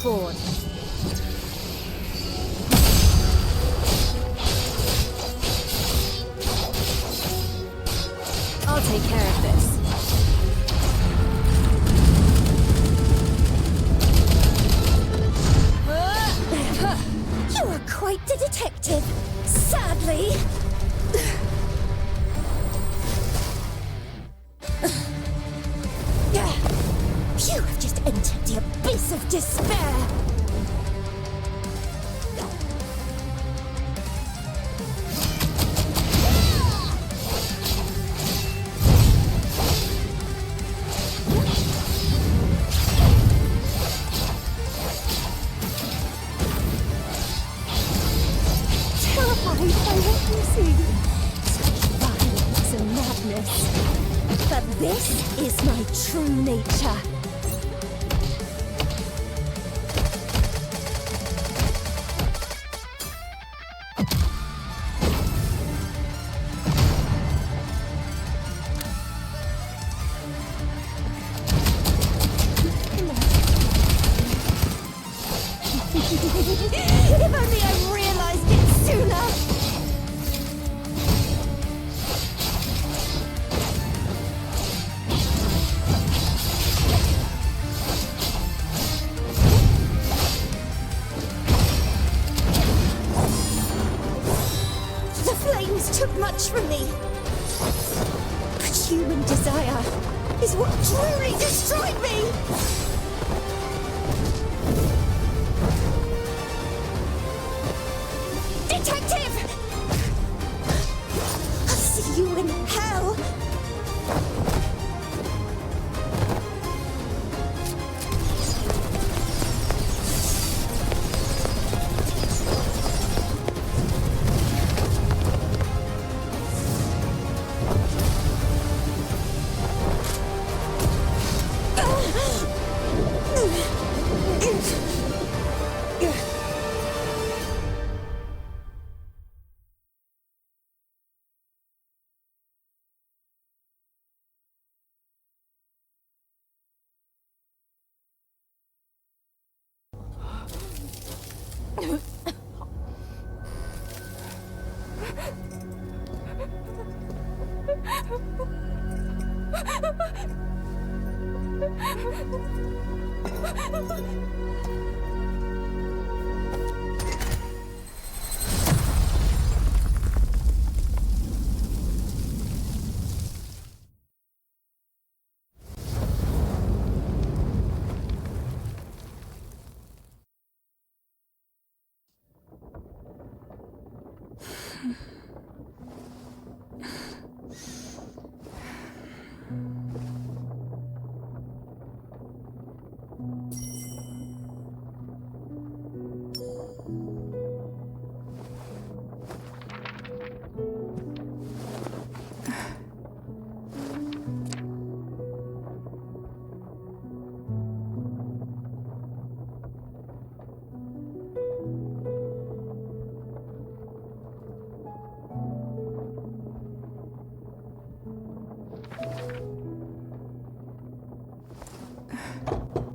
fawn. I'll take care of this. You are quite the detective, sadly. You have just entered the abyss of despair. Terrified by what you see. Such violence and madness. But this is my true nature. If only I realized it sooner! The flames took much from me. But human desire is what truly destroyed me! Detective! I'll see you in hell!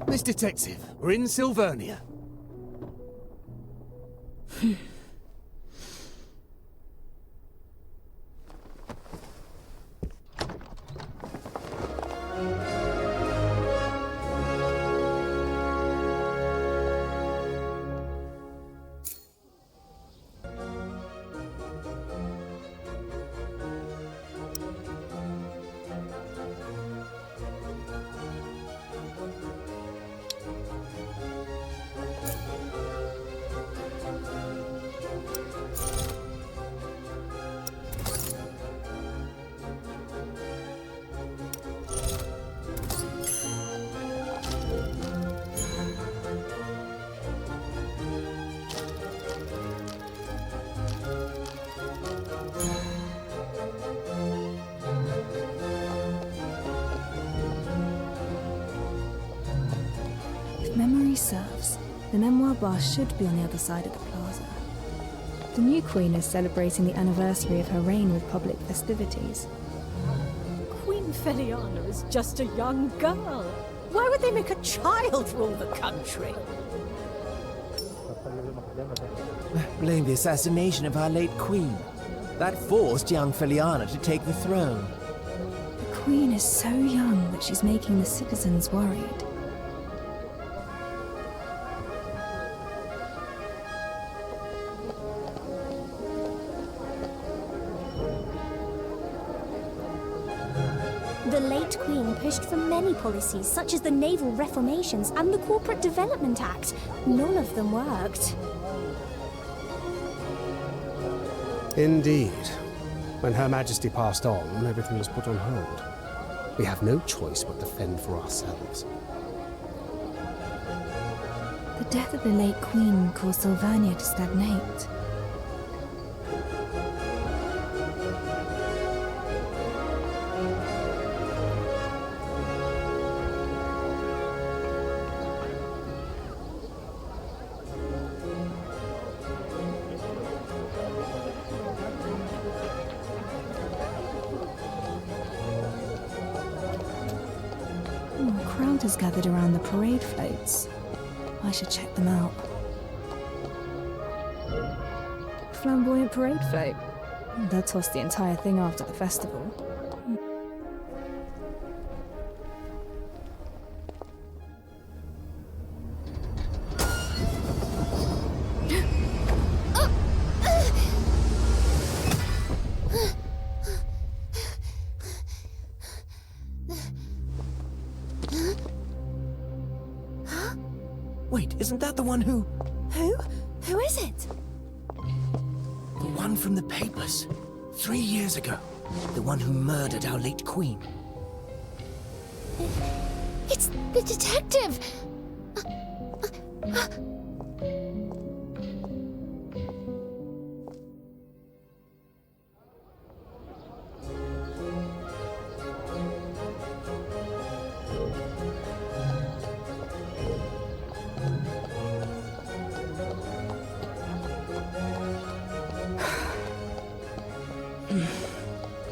Miss Detective, we're in Sylvernia. If memory serves, the memoir bar should be on the other side of the plaza. The new queen is celebrating the anniversary of her reign with public festivities. Queen Feliana is just a young girl. Why would they make a child rule the country? Blame the assassination of our late queen. That forced young Feliana to take the throne. The Queen is so young that she's making the citizens worried. The late Queen pushed for many policies, such as the naval reformations and the Corporate Development Act. None of them worked. Indeed. When Her Majesty passed on, everything was put on hold. We have no choice but to fend for ourselves. The death of the late Queen caused Sylvania to stagnate. A crowd has gathered around the parade floats. I should check them out. Flamboyant parade float. They'll toss the entire thing after the festival. Wait, isn't that the one who... Who? Who is it? The one from the papers. 3 years ago. The one who murdered our late queen. It's the detective!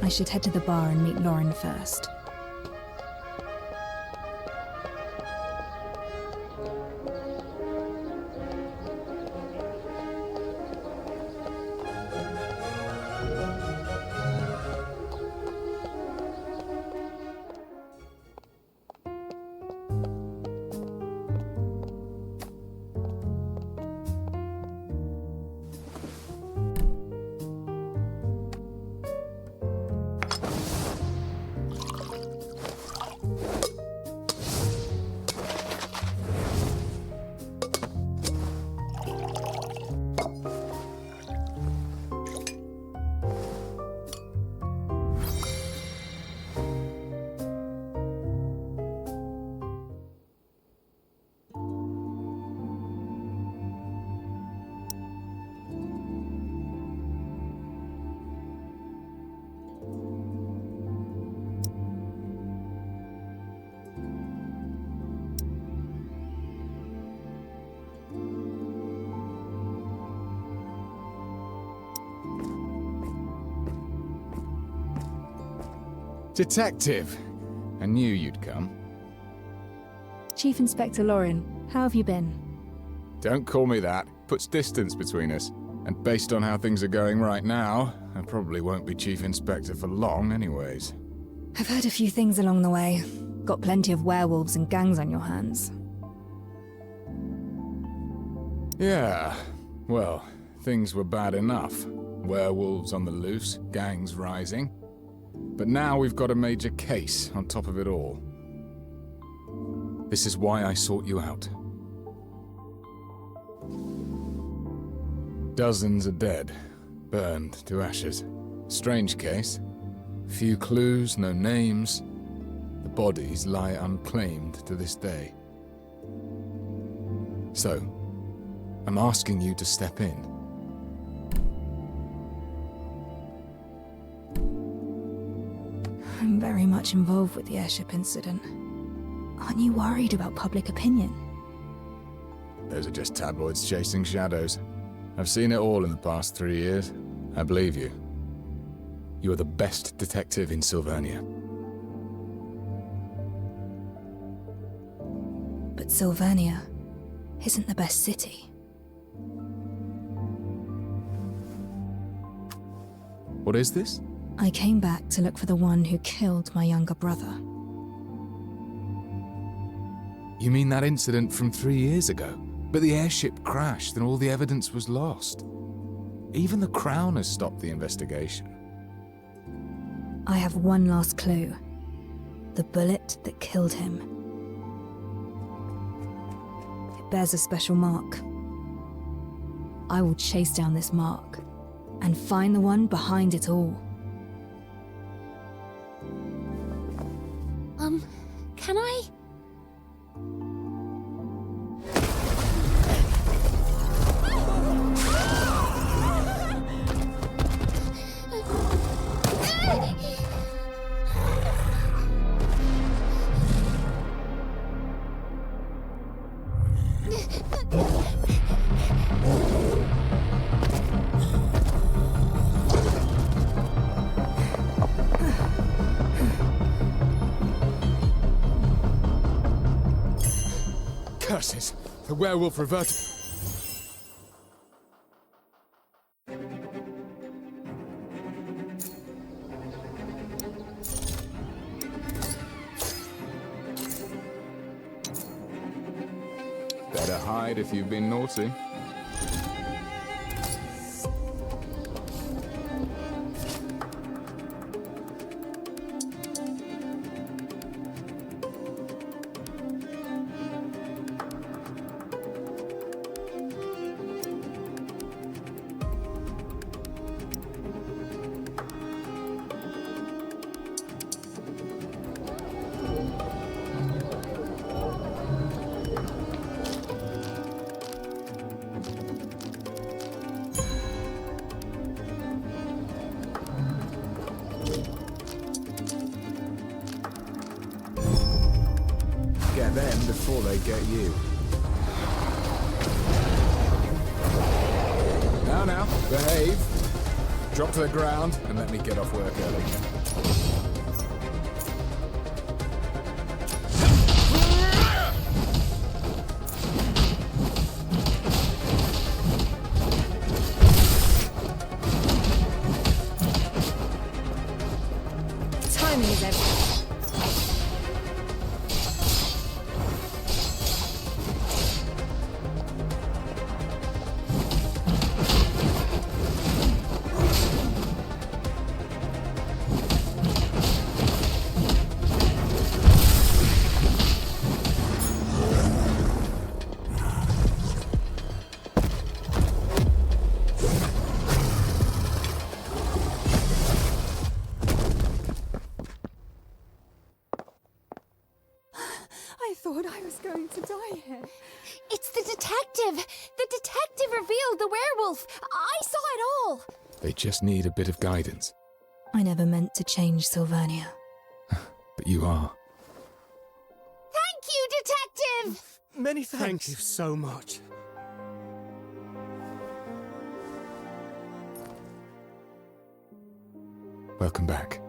I should head to the bar and meet Lauren first. Detective! I knew you'd come. Chief Inspector Lauren, how have you been? Don't call me that. Puts distance between us. And based on how things are going right now, I probably won't be Chief Inspector for long anyways. I've heard a few things along the way. Got plenty of werewolves and gangs on your hands. Yeah, well, things were bad enough. Werewolves on the loose, gangs rising. But now we've got a major case on top of it all. This is why I sought you out. Dozens are dead, burned to ashes. Strange case. Few clues, no names. The bodies lie unclaimed to this day. So, I'm asking you to step in. I'm very much involved with the airship incident. Aren't you worried about public opinion? Those are just tabloids chasing shadows. I've seen it all in the past 3 years. I believe you. You are the best detective in Sylvania. But Sylvania isn't the best city. What is this? I came back to look for the one who killed my younger brother. You mean that incident from 3 years ago? But the airship crashed and all the evidence was lost. Even the Crown has stopped the investigation. I have one last clue. The bullet that killed him. It bears a special mark. I will chase down this mark and find the one behind it all. Can I? Curses! The werewolf reverted. Better hide if you've been naughty. Get them before they get you. Now, behave. Drop to the ground and let me get off work early. Timing is everything. I thought I was going to die here. It's the detective! The detective revealed the werewolf! I saw it all! They just need a bit of guidance. I never meant to change Sylvania. But you are. Thank you, detective! Many thanks. Thank you so much. Welcome back.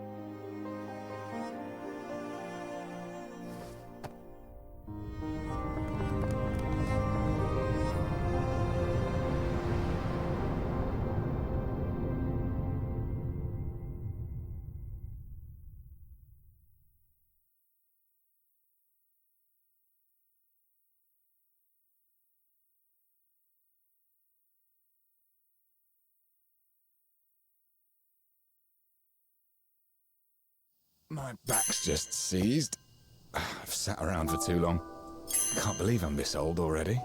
My back's just seized. I've sat around for too long. Can't believe I'm this old already.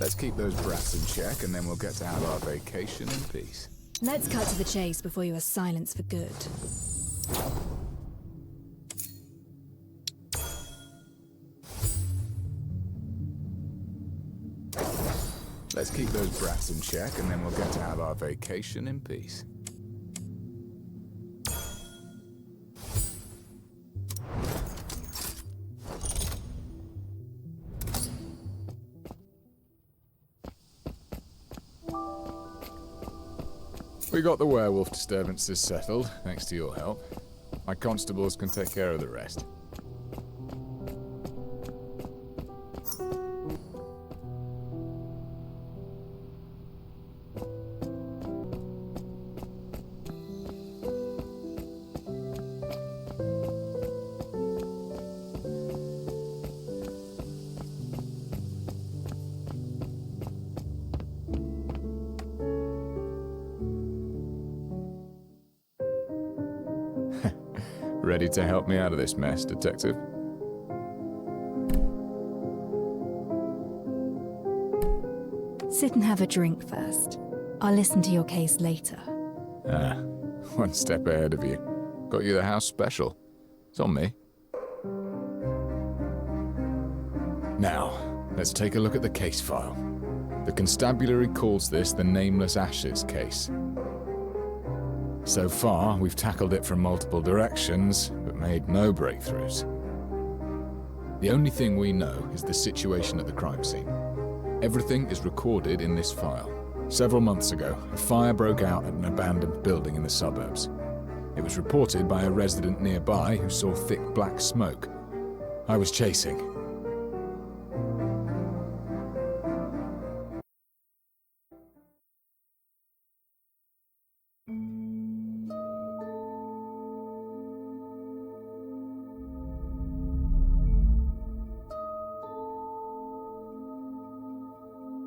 Let's keep those brats in check and then we'll get to have our vacation in peace. Let's cut to the chase before you are silenced for good. Let's keep those brats in check and then we'll get to have our vacation in peace. We got the werewolf disturbances settled, thanks to your help. My constables can take care of the rest. Ready to help me out of this mess, Detective? Sit and have a drink first. I'll listen to your case later. Ah, one step ahead of you. Got you the house special. It's on me. Now, let's take a look at the case file. The constabulary calls this the Nameless Ashes case. So far, we've tackled it from multiple directions, but made no breakthroughs. The only thing we know is the situation at the crime scene. Everything is recorded in this file. Several months ago, a fire broke out at an abandoned building in the suburbs. It was reported by a resident nearby who saw thick black smoke. I was chasing.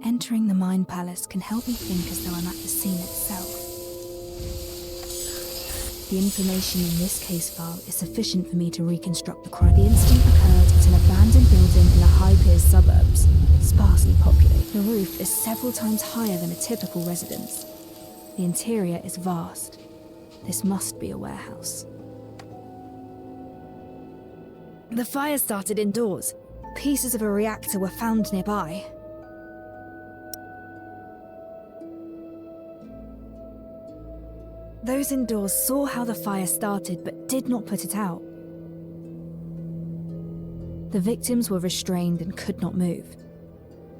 Entering the Mind Palace can help me think as though I'm at the scene itself. The information in this case file is sufficient for me to reconstruct the crime. The incident occurred at an abandoned building in the High Piers suburbs, sparsely populated. The roof is several times higher than a typical residence. The interior is vast. This must be a warehouse. The fire started indoors. Pieces of a reactor were found nearby. Those indoors saw how the fire started but did not put it out. The victims were restrained and could not move.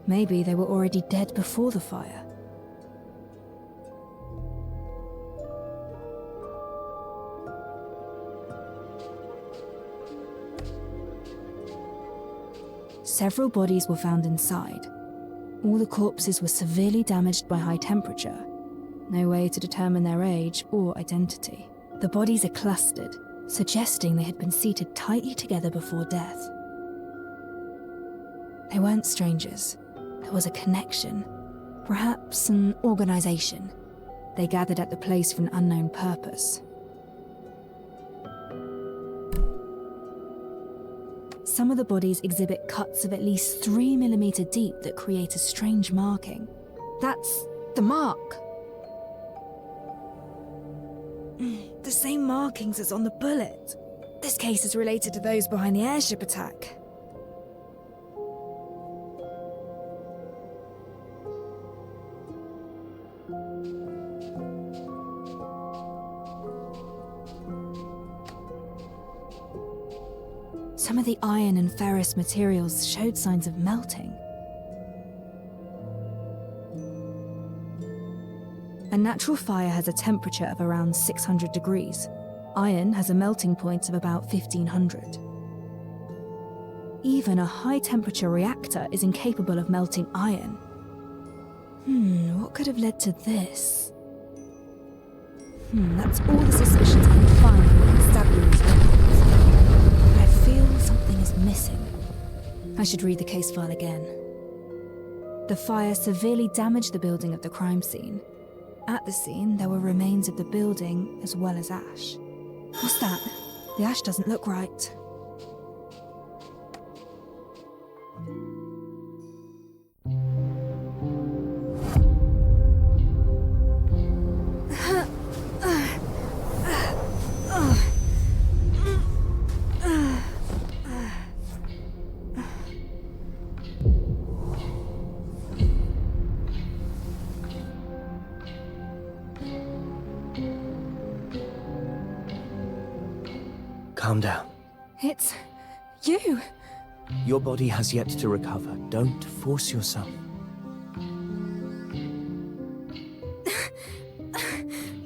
Maybe they were already dead before the fire. Several bodies were found inside. All the corpses were severely damaged by high temperature. No way to determine their age or identity. The bodies are clustered, suggesting they had been seated tightly together before death. They weren't strangers. There was a connection, perhaps an organization. They gathered at the place for an unknown purpose. Some of the bodies exhibit cuts of at least 3 millimeters deep that create a strange marking. That's the mark. The same markings as on the bullet. This case is related to those behind the airship attack. Some of the iron and ferrous materials showed signs of melting. A natural fire has a temperature of around 600 degrees. Iron has a melting point of about 1500. Even a high-temperature reactor is incapable of melting iron. What could have led to this? That's all the suspicions I can find on the constabulary's records. But I feel something is missing. I should read the case file again. The fire severely damaged the building at the crime scene. At the scene, there were remains of the building as well as ash. What's that? The ash doesn't look right. Calm down. It's you. Your body has yet to recover. Don't force yourself.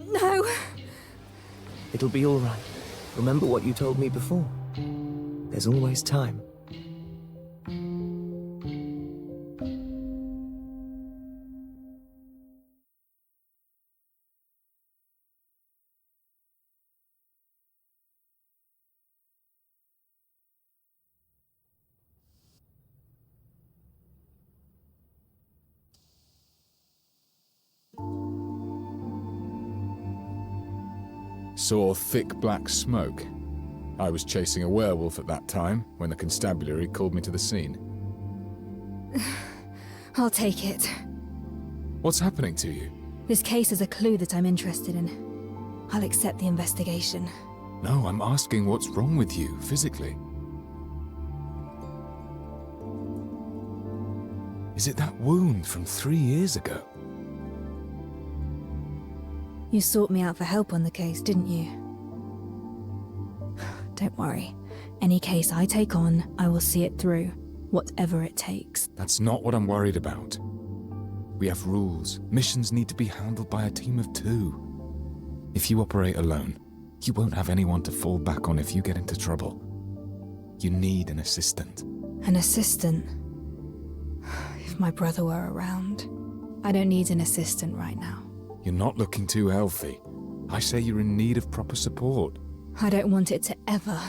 No. It'll be all right. Remember what you told me before. There's always time. Saw thick black smoke. I was chasing a werewolf at that time when the constabulary called me to the scene. I'll take it. What's happening to you? This case is a clue that I'm interested in. I'll accept the investigation. No, I'm asking what's wrong with you, physically. Is it that wound from 3 years ago? You sought me out for help on the case, didn't you? Don't worry. Any case I take on, I will see it through, whatever it takes. That's not what I'm worried about. We have rules. Missions need to be handled by a team of 2. If you operate alone, you won't have anyone to fall back on if you get into trouble. You need an assistant. An assistant? If my brother were around. I don't need an assistant right now. You're not looking too healthy. I say you're in need of proper support. I don't want it to ever.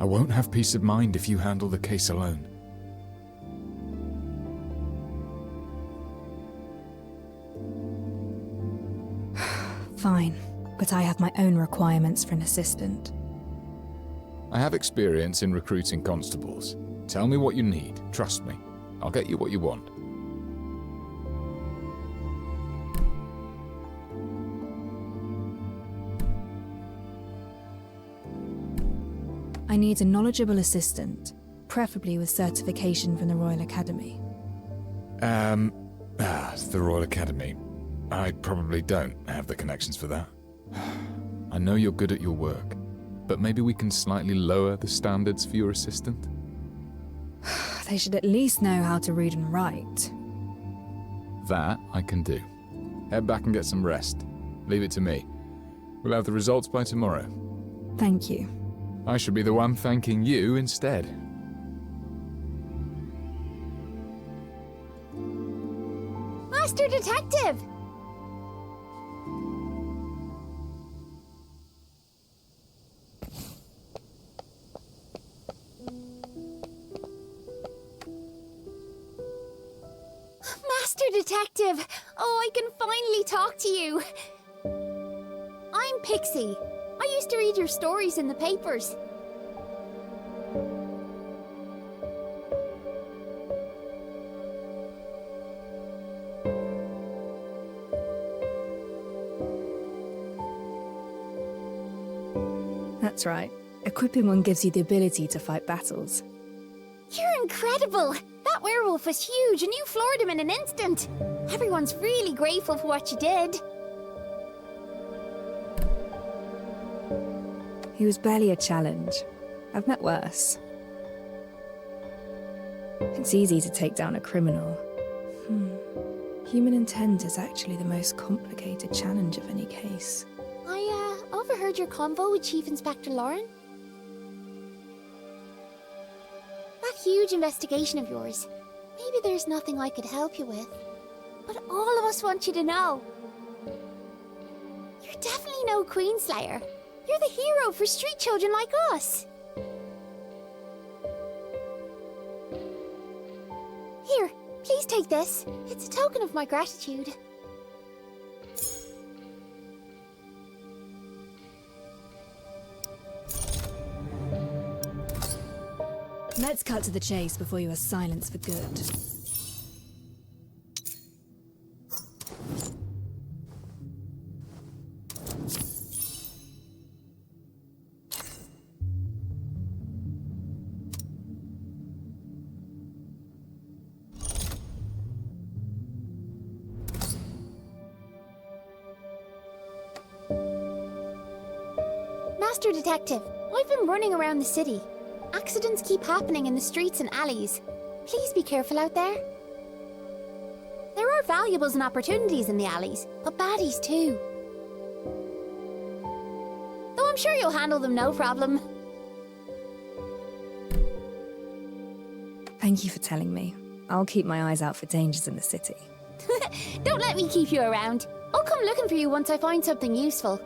I won't have peace of mind if you handle the case alone. Fine, but I have my own requirements for an assistant. I have experience in recruiting constables. Tell me what you need. Trust me. I'll get you what you want. I need a knowledgeable assistant, preferably with certification from the Royal Academy. The Royal Academy. I probably don't have the connections for that. I know you're good at your work, but maybe we can slightly lower the standards for your assistant? They should at least know how to read and write. That I can do. Head back and get some rest. Leave it to me. We'll have the results by tomorrow. Thank you. I should be the one thanking you instead. Master Detective! Master Detective! Oh, I can finally talk to you. I'm Pixie. I used to read your stories in the papers. That's right. Equipping one gives you the ability to fight battles. You're incredible! That werewolf was huge and you floored him in an instant. Everyone's really grateful for what you did. He was barely a challenge. I've met worse. It's easy to take down a criminal. Human intent is actually the most complicated challenge of any case. I overheard your convo with Chief Inspector Lauren. That huge investigation of yours. Maybe there's nothing I could help you with. But all of us want you to know. You're definitely no Queenslayer. You're the hero for street children like us. Here, please take this. It's a token of my gratitude. Let's cut to the chase before you are silenced for good. Master Detective, I've been running around the city. Accidents keep happening in the streets and alleys. Please be careful out there. There are valuables and opportunities in the alleys, but baddies too. Though I'm sure you'll handle them no problem. Thank you for telling me. I'll keep my eyes out for dangers in the city. Don't let me keep you around. I'll come looking for you once I find something useful.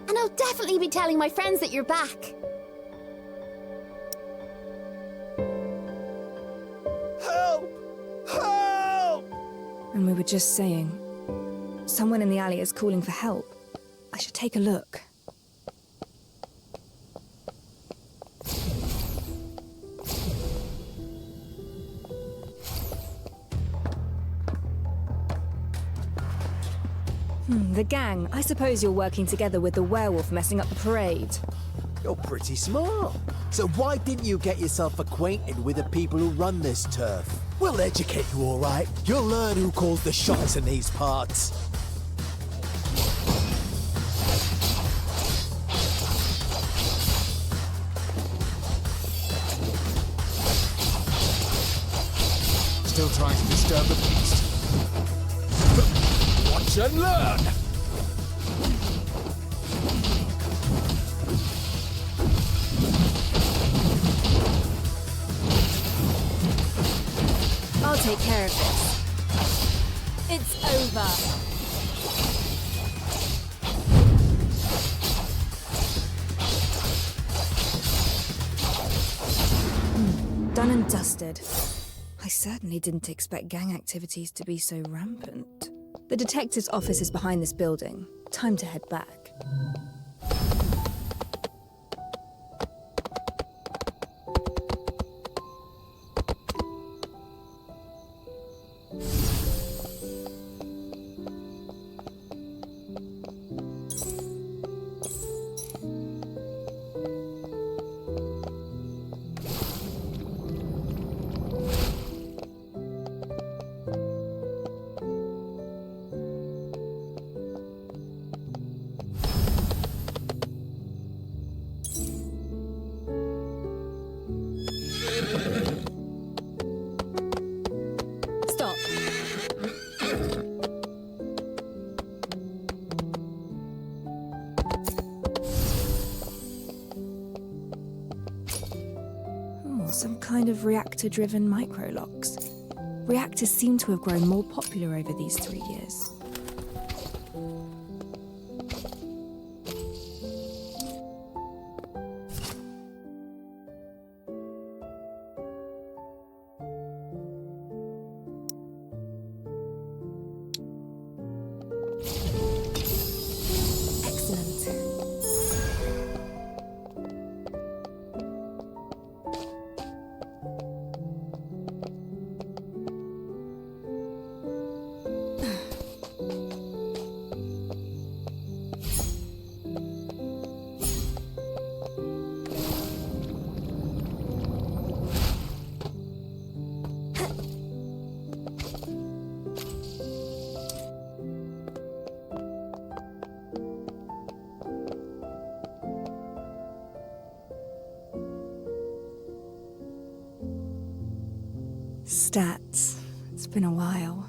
And I'll definitely be telling my friends that you're back. Help! Help! And we were just saying, someone in the alley is calling for help. I should take a look. The gang. I suppose you're working together with the werewolf messing up the parade. You're pretty smart. So why didn't you get yourself acquainted with the people who run this turf? We'll educate you, all right. You'll learn who calls the shots in these parts. Still trying to disturb the peace. Watch and learn! I'll take care of this. It's over. Done and dusted. I certainly didn't expect gang activities to be so rampant. The detective's office is behind this building. Time to head back. Stop. Oh, some kind of reactor-driven micro-locks. Reactors seem to have grown more popular over these 3 years. Excellent. Stats. It's been a while.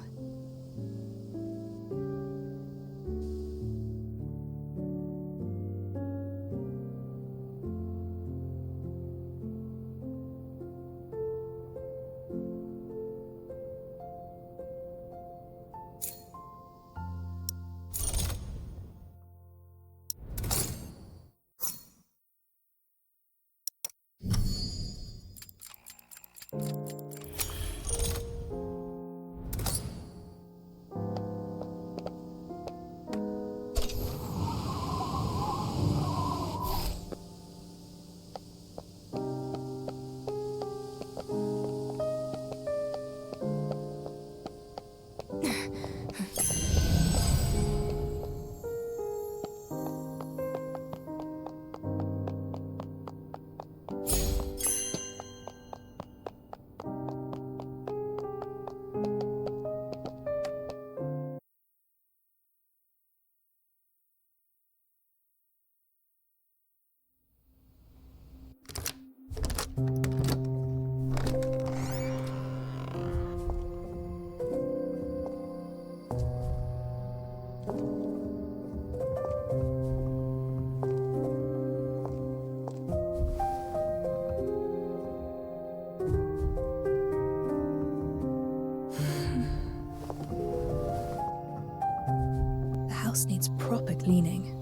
The house needs proper cleaning.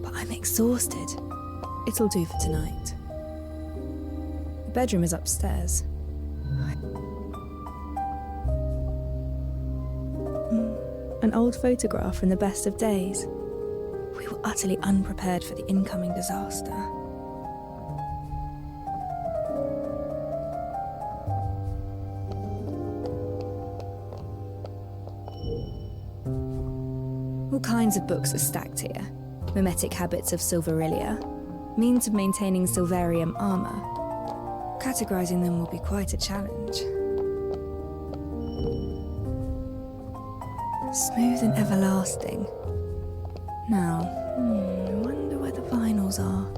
But I'm exhausted. It'll do for tonight. The bedroom is upstairs. An old photograph from the best of days. We were utterly unprepared for the incoming disaster. All kinds of books are stacked here. Mimetic habits of Silverillia, means of maintaining Silvarium armor. Categorizing them will be quite a challenge. Smooth and everlasting. Now, I wonder where the vinyls are.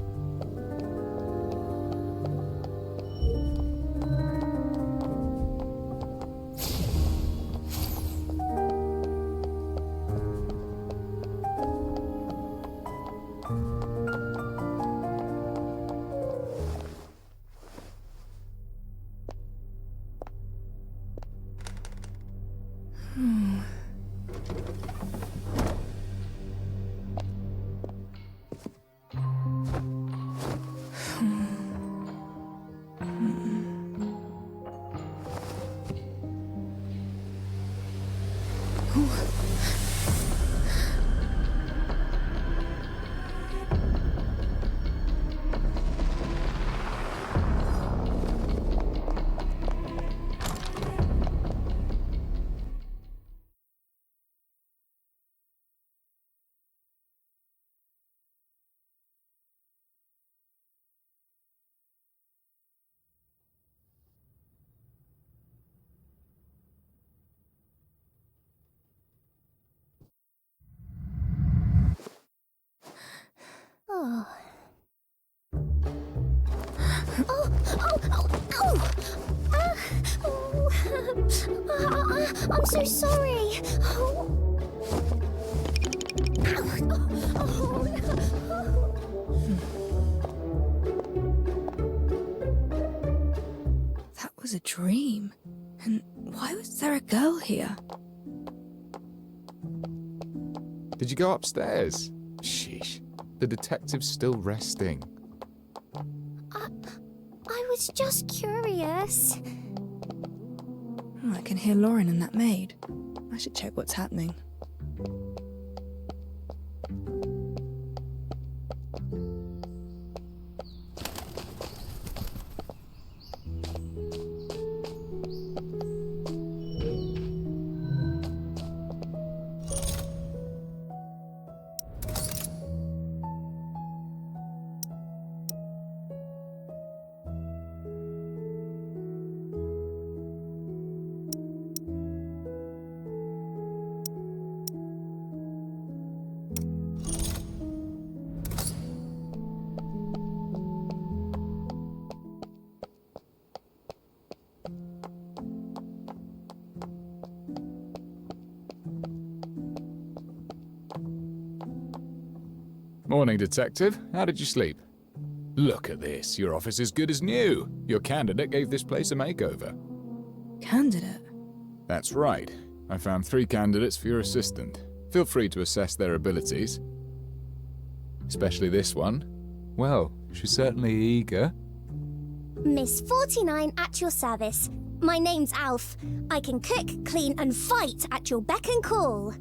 Oh. Oh, oh, oh, oh! I'm so sorry. Oh. That was a dream. And why was there a girl here? Did you go upstairs? Sheesh. The detective's still resting. I was just curious. Oh, I can hear Lauren and that maid. I should check what's happening. Morning, Detective. How did you sleep? Look at this. Your office is good as new. Your candidate gave this place a makeover. Candidate? That's right. I found 3 candidates for your assistant. Feel free to assess their abilities. Especially this one. Well, she's certainly eager. Miss 49 at your service. My name's Alf. I can cook, clean, and fight at your beck and call.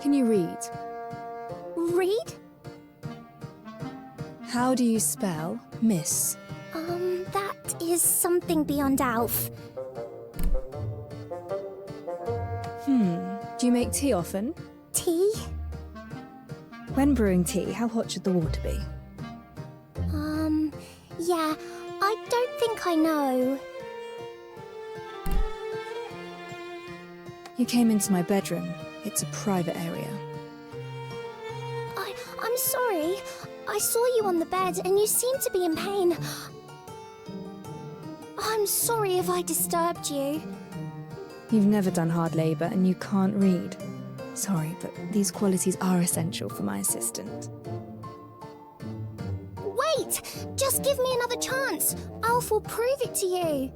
Can you read? Read? How do you spell miss? That is something beyond Alf. Do you make tea often? Tea? When brewing tea, how hot should the water be? Yeah, I don't think I know. You came into my bedroom. It's a private area. I'm sorry. I saw you on the bed and you seemed to be in pain. I'm sorry if I disturbed you. You've never done hard labor and you can't read. Sorry, but these qualities are essential for my assistant. Wait! Just give me another chance. Alf will prove it to you.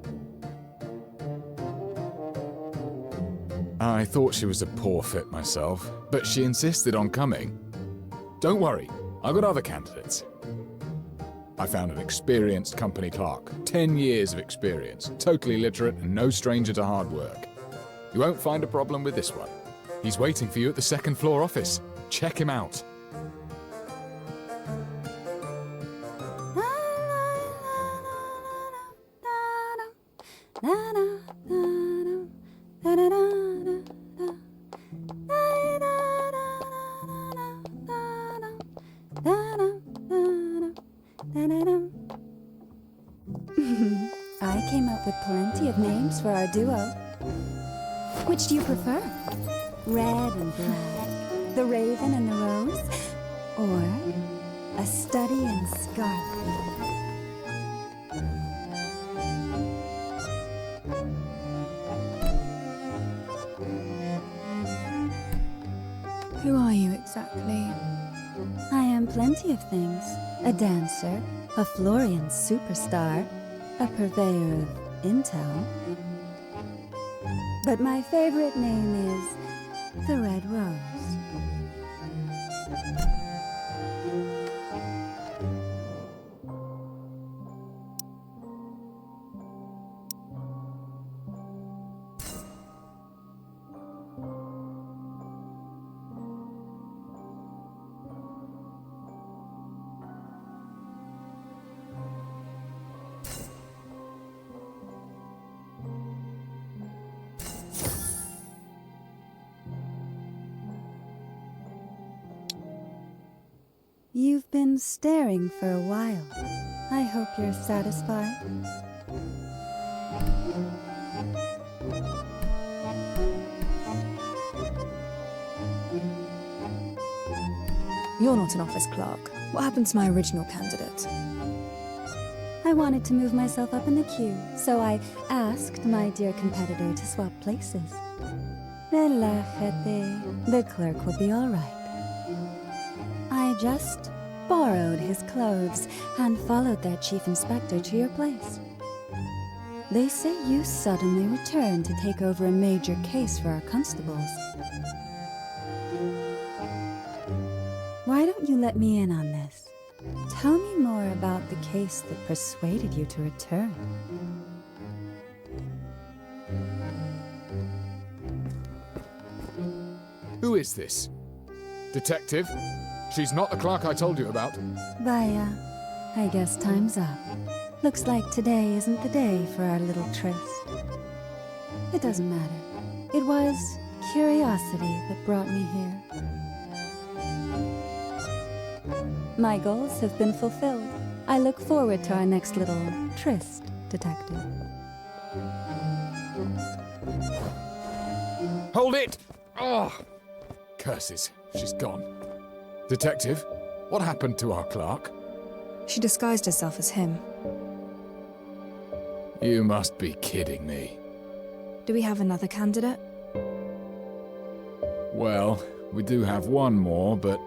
I thought she was a poor fit myself, but she insisted on coming. Don't worry, I've got other candidates. I found an experienced company clerk, 10 years of experience, totally literate and no stranger to hard work. You won't find a problem with this one. He's waiting for you at the second floor office. Check him out. I came up with plenty of names for our duo. Which do you prefer? Red and black, the raven and the rose, or a study and scarlet? Who are you exactly? I am plenty of things. A dancer, a Florian superstar, a purveyor of intel. But my favorite name is the Red Rose. You've been staring for a while. I hope you're satisfied. You're not an office clerk. What happened to my original candidate? I wanted to move myself up in the queue, so I asked my dear competitor to swap places. Relájate. The clerk will be all right. I just borrowed his clothes and followed their chief inspector to your place. They say you suddenly returned to take over a major case for our constables. Why don't you let me in on this? Tell me more about the case that persuaded you to return. Who is this? Detective? She's not the clerk I told you about. Vaya, I guess time's up. Looks like today isn't the day for our little tryst. It doesn't matter. It was curiosity that brought me here. My goals have been fulfilled. I look forward to our next little tryst, detective. Hold it! Oh! Curses, she's gone. Detective, what happened to our clerk? She disguised herself as him. You must be kidding me. Do we have another candidate? Well, we do have one more, but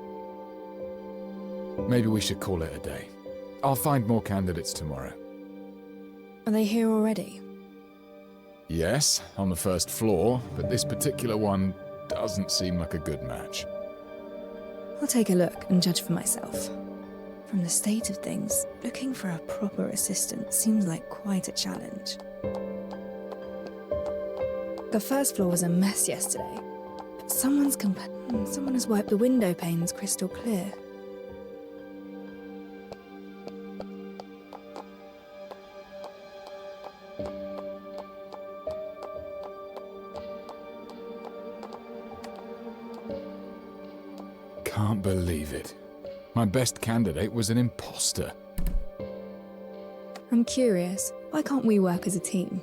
maybe we should call it a day. I'll find more candidates tomorrow. Are they here already? Yes, on the first floor, but this particular one doesn't seem like a good match. I'll take a look and judge for myself. From the state of things, looking for a proper assistant seems like quite a challenge. The first floor was a mess yesterday, but someone has wiped the window panes crystal clear. Can't believe it. My best candidate was an imposter. I'm curious, why can't we work as a team?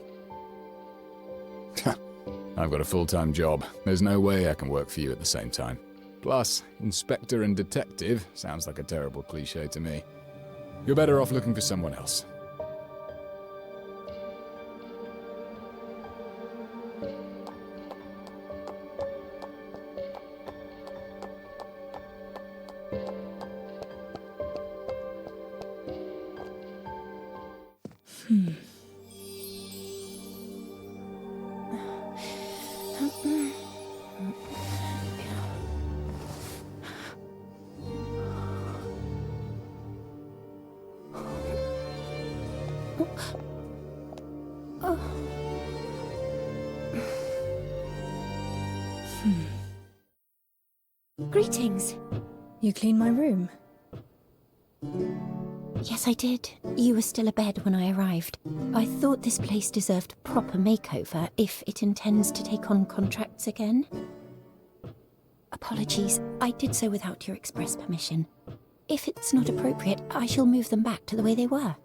I've got a full-time job. There's no way I can work for you at the same time. Plus, inspector and detective sounds like a terrible cliché to me. You're better off looking for someone else. Greetings. You cleaned my room? Yes, I did. You were still abed when I arrived. I thought this place deserved a proper makeover if it intends to take on contracts again. Apologies, I did so without your express permission. If it's not appropriate, I shall move them back to the way they were.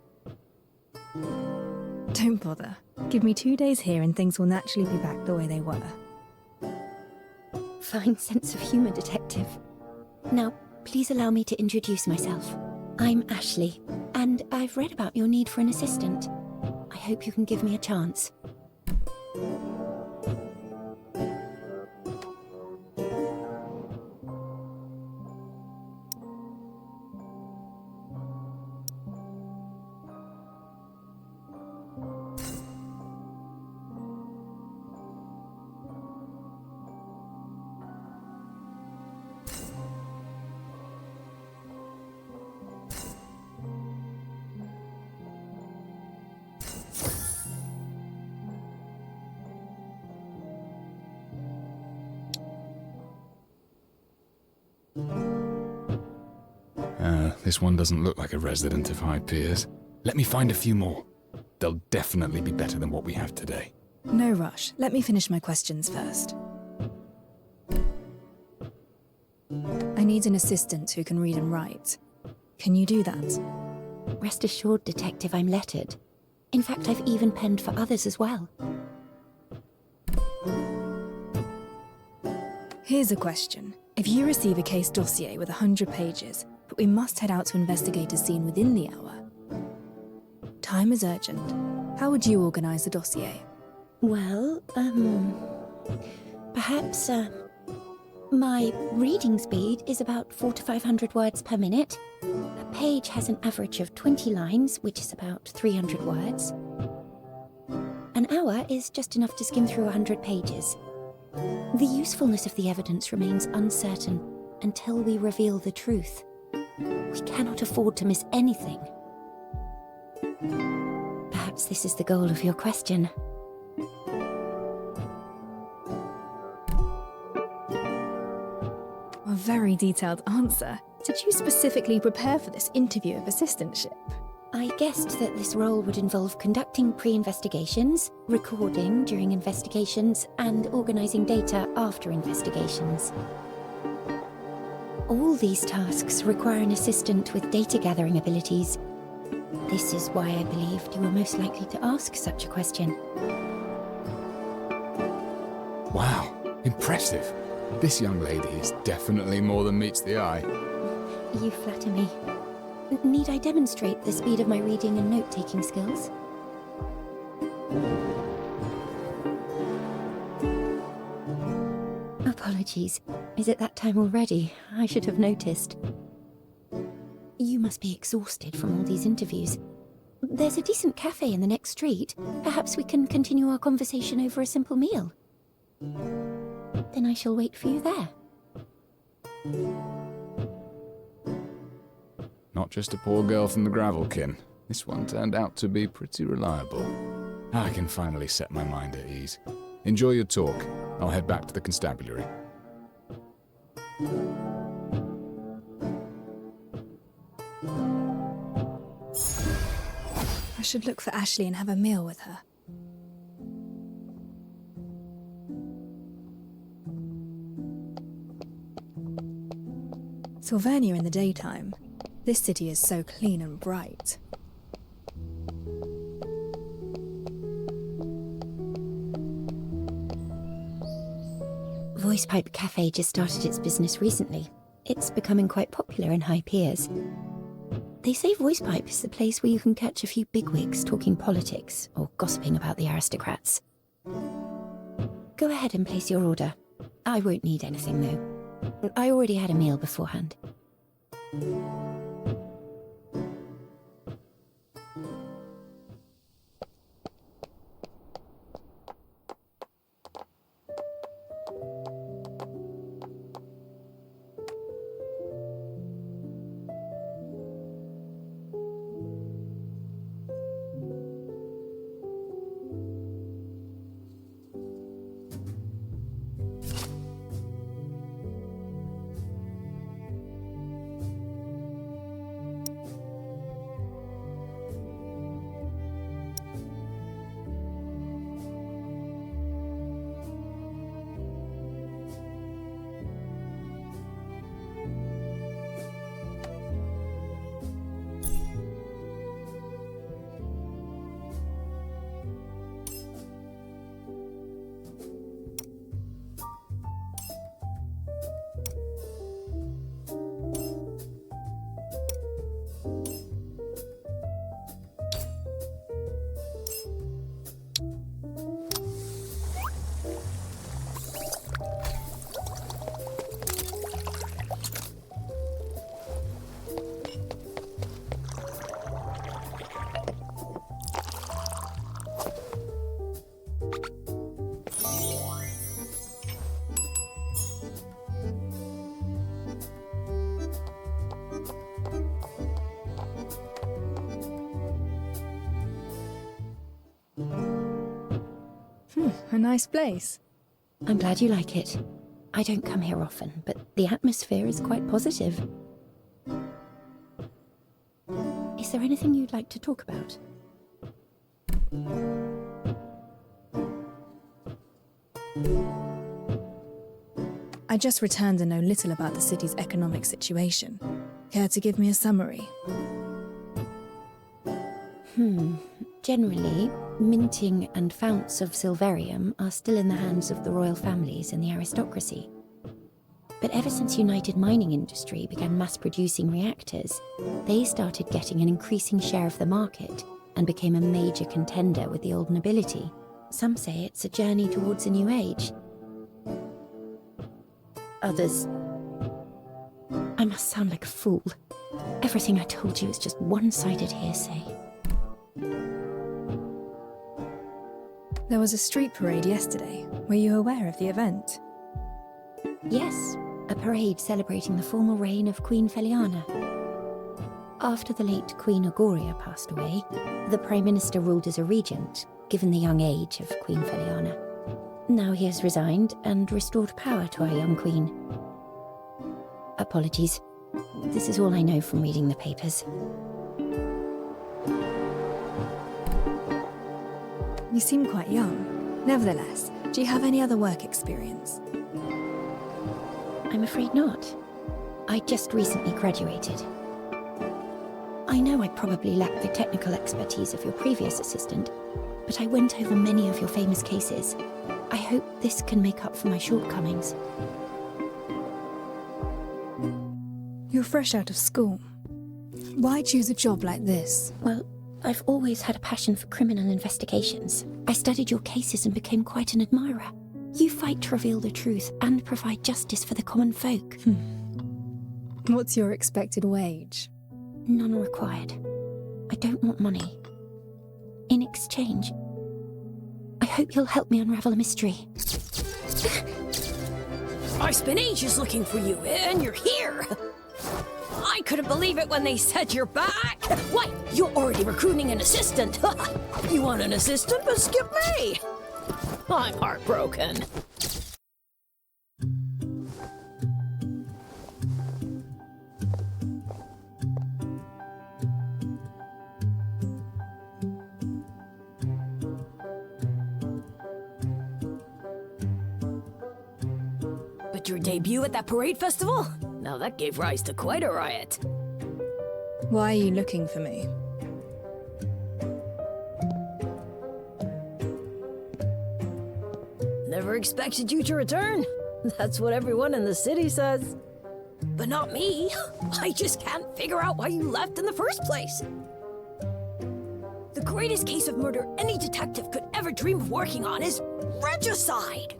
Don't bother. Give me 2 days here and things will naturally be back the way they were. Fine sense of humour, Detective. Now, please allow me to introduce myself. I'm Ashley, and I've read about your need for an assistant. I hope you can give me a chance. This one doesn't look like a resident of High Piers. Let me find a few more. They'll definitely be better than what we have today. No rush. Let me finish my questions first. I need an assistant who can read and write. Can you do that? Rest assured, Detective, I'm lettered. In fact, I've even penned for others as well. Here's a question. If you receive a case dossier with 100 pages, but we must head out to investigate a scene within the hour. Time is urgent. How would you organise the dossier? Well, perhaps, my reading speed is about 400 to 500 words per minute. A page has an average of 20 lines, which is about 300 words. An hour is just enough to skim through 100 pages. The usefulness of the evidence remains uncertain until we reveal the truth. We cannot afford to miss anything. Perhaps this is the goal of your question. A very detailed answer. Did you specifically prepare for this interview of assistantship? I guessed that this role would involve conducting pre-investigations, recording during investigations, and organising data after investigations. All these tasks require an assistant with data-gathering abilities. This is why I believed you were most likely to ask such a question. Wow, impressive. This young lady is definitely more than meets the eye. You flatter me. Need I demonstrate the speed of my reading and note-taking skills? Apologies. Is it that time already? I should have noticed. You must be exhausted from all these interviews. There's a decent cafe in the next street. Perhaps we can continue our conversation over a simple meal. Then I shall wait for you there. Not just a poor girl from the Gravelkin. This one turned out to be pretty reliable. I can finally set my mind at ease. Enjoy your talk. I'll head back to the constabulary. I should look for Ashley and have a meal with her. Sylvania in the daytime. This city is so clean and bright. VoicePipe Cafe just started its business recently. It's becoming quite popular in High Piers. They say VoicePipe is the place where you can catch a few bigwigs talking politics or gossiping about the aristocrats. Go ahead and place your order. I won't need anything, though. I already had a meal beforehand. A nice place. I'm glad you like it. I don't come here often, but the atmosphere is quite positive. Is there anything you'd like to talk about? I just returned and know little about the city's economic situation. Care to give me a summary? Generally, minting and founts of silverium are still in the hands of the royal families and the aristocracy. But ever since United Mining Industry began mass-producing reactors, they started getting an increasing share of the market and became a major contender with the old nobility. Some say it's a journey towards a new age. Others... I must sound like a fool. Everything I told you is just one-sided hearsay. There was a street parade yesterday. Were you aware of the event? Yes, a parade celebrating the formal reign of Queen Feliana. After the late Queen Agoria passed away, the Prime Minister ruled as a regent, given the young age of Queen Feliana. Now he has resigned and restored power to our young queen. Apologies. This is all I know from reading the papers. You seem quite young. Nevertheless, do you have any other work experience? I'm afraid not. I just recently graduated. I know I probably lack the technical expertise of your previous assistant, but I went over many of your famous cases. I hope this can make up for my shortcomings. You're fresh out of school. Why choose a job like this? Well, I've always had a passion for criminal investigations. I studied your cases and became quite an admirer. You fight to reveal the truth and provide justice for the common folk. What's your expected wage? None required. I don't want money. In exchange, I hope you'll help me unravel a mystery. I spent ages looking for you, and you're here! I couldn't believe it when they said you're back! Why, you're already recruiting an assistant! You want an assistant, but skip me! I'm heartbroken. But your debut at that parade festival? Now that gave rise to quite a riot. Why are you looking for me? Never expected you to return. That's what everyone in the city says. But not me. I just can't figure out why you left in the first place. The greatest case of murder any detective could ever dream of working on is regicide.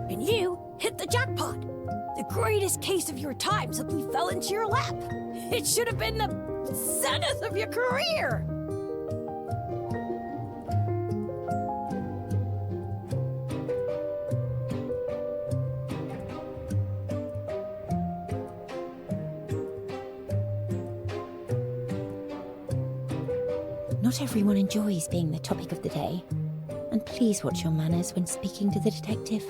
And you hit the jackpot. The greatest case of your time simply fell into your lap. It should have been the zenith of your career. Not everyone enjoys being the topic of the day. And please watch your manners when speaking to the detective.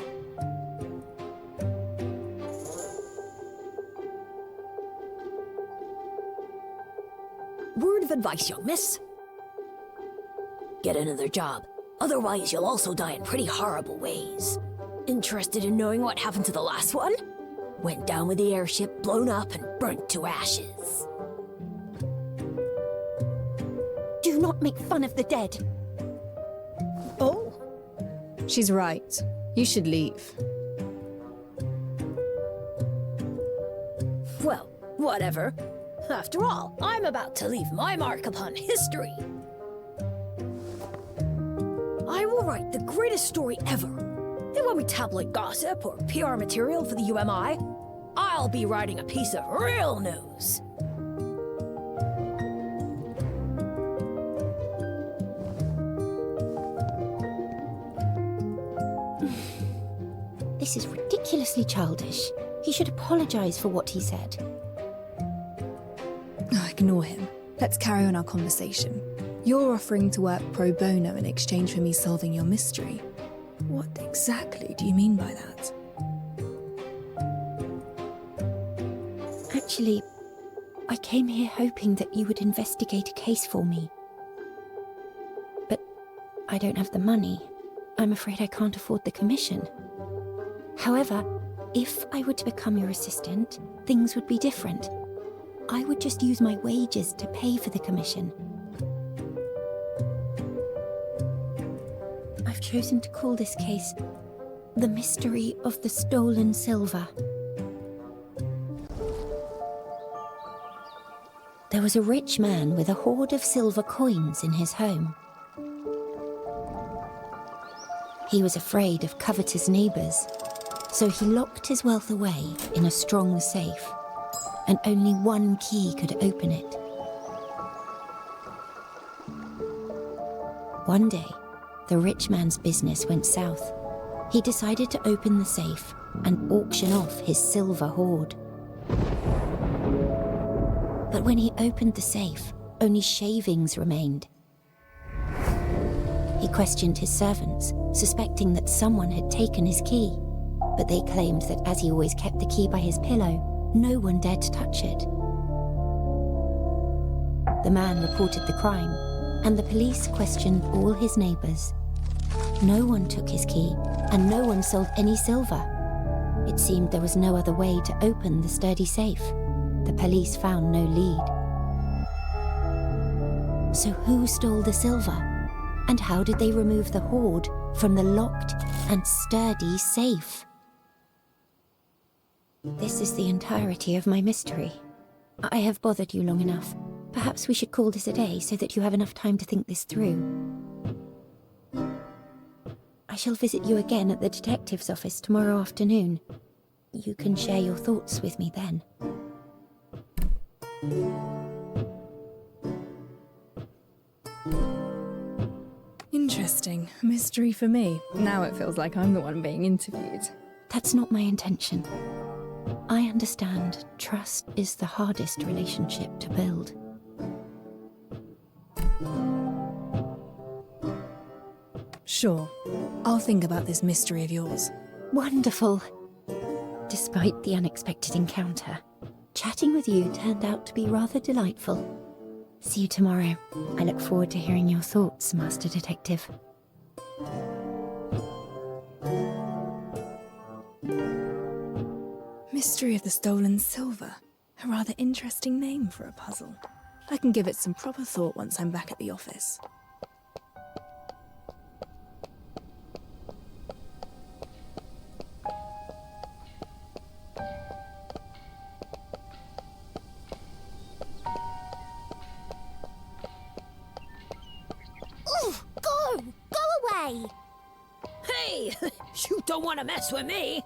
Word of advice, young miss. Get another job. Otherwise, you'll also die in pretty horrible ways. Interested in knowing what happened to the last one? Went down with the airship, blown up, and burnt to ashes. Do not make fun of the dead. Oh? She's right. You should leave. Well, whatever. After all, I'm about to leave my mark upon history. I will write the greatest story ever. It won't be tabloid gossip or PR material for the UMI. I'll be writing a piece of real news. This is ridiculously childish. He should apologize for what he said. Ignore him. Let's carry on our conversation. You're offering to work pro bono in exchange for me solving your mystery. What exactly do you mean by that? Actually, I came here hoping that you would investigate a case for me. But I don't have the money. I'm afraid I can't afford the commission. However, if I were to become your assistant, things would be different. I would just use my wages to pay for the commission. I've chosen to call this case The Mystery of the Stolen Silver. There was a rich man with a hoard of silver coins in his home. He was afraid of covetous neighbors, so he locked his wealth away in a strong safe, and only one key could open it. One day, the rich man's business went south. He decided to open the safe and auction off his silver hoard. But when he opened the safe, only shavings remained. He questioned his servants, suspecting that someone had taken his key, but they claimed that as he always kept the key by his pillow, no one dared to touch it. The man reported the crime, and the police questioned all his neighbors. No one took his key, and no one sold any silver. It seemed there was no other way to open the sturdy safe. The police found no lead. So who stole the silver? And how did they remove the hoard from the locked and sturdy safe? This is the entirety of my mystery. I have bothered you long enough. Perhaps we should call this a day so that you have enough time to think this through. I shall visit you again at the detective's office tomorrow afternoon. You can share your thoughts with me then. Interesting. Mystery for me. Now it feels like I'm the one being interviewed. That's not my intention. I understand trust is the hardest relationship to build. Sure. I'll think about this mystery of yours. Wonderful. Despite the unexpected encounter, chatting with you turned out to be rather delightful. See you tomorrow. I look forward to hearing your thoughts, Master Detective. Mystery of the Stolen Silver. A rather interesting name for a puzzle. I can give it some proper thought once I'm back at the office. Go away! Hey, you don't want to mess with me.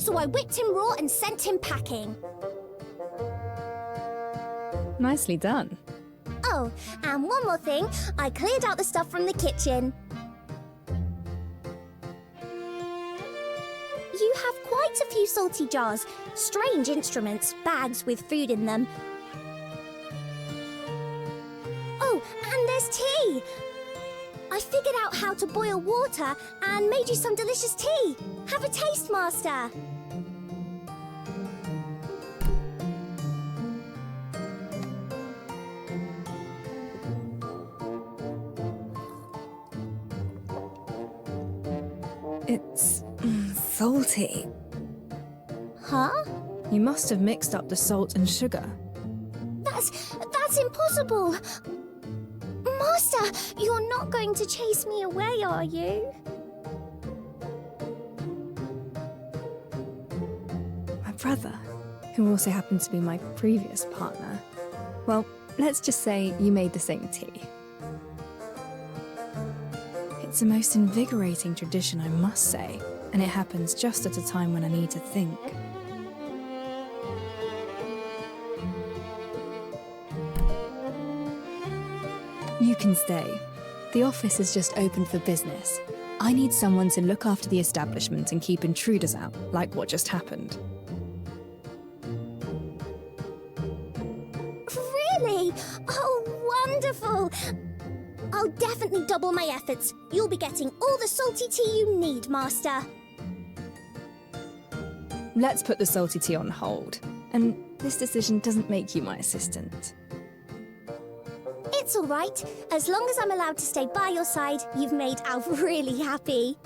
so I whipped him raw and sent him packing. Nicely done. Oh, and one more thing, I cleared out the stuff from the kitchen. You have quite a few salty jars, strange instruments, bags with food in them. Oh, and there's tea! I figured out how to boil water and made you some delicious tea. Have a taste, Master. It's salty. Huh? You must have mixed up the salt and sugar. That's impossible. Master, you're not going to chase me away, are you? My brother, who also happened to be my previous partner. Well, let's just say you made the same tea. It's the most invigorating tradition, I must say, and it happens just at a time when I need to think. You can stay. The office is just open for business. I need someone to look after the establishment and keep intruders out, like what just happened. Really? Oh, wonderful! I'll definitely double my efforts. You'll be getting all the salty tea you need, Master. Let's put the salty tea on hold. And this decision doesn't make you my assistant. It's all right. As long as I'm allowed to stay by your side, you've made Alf really happy.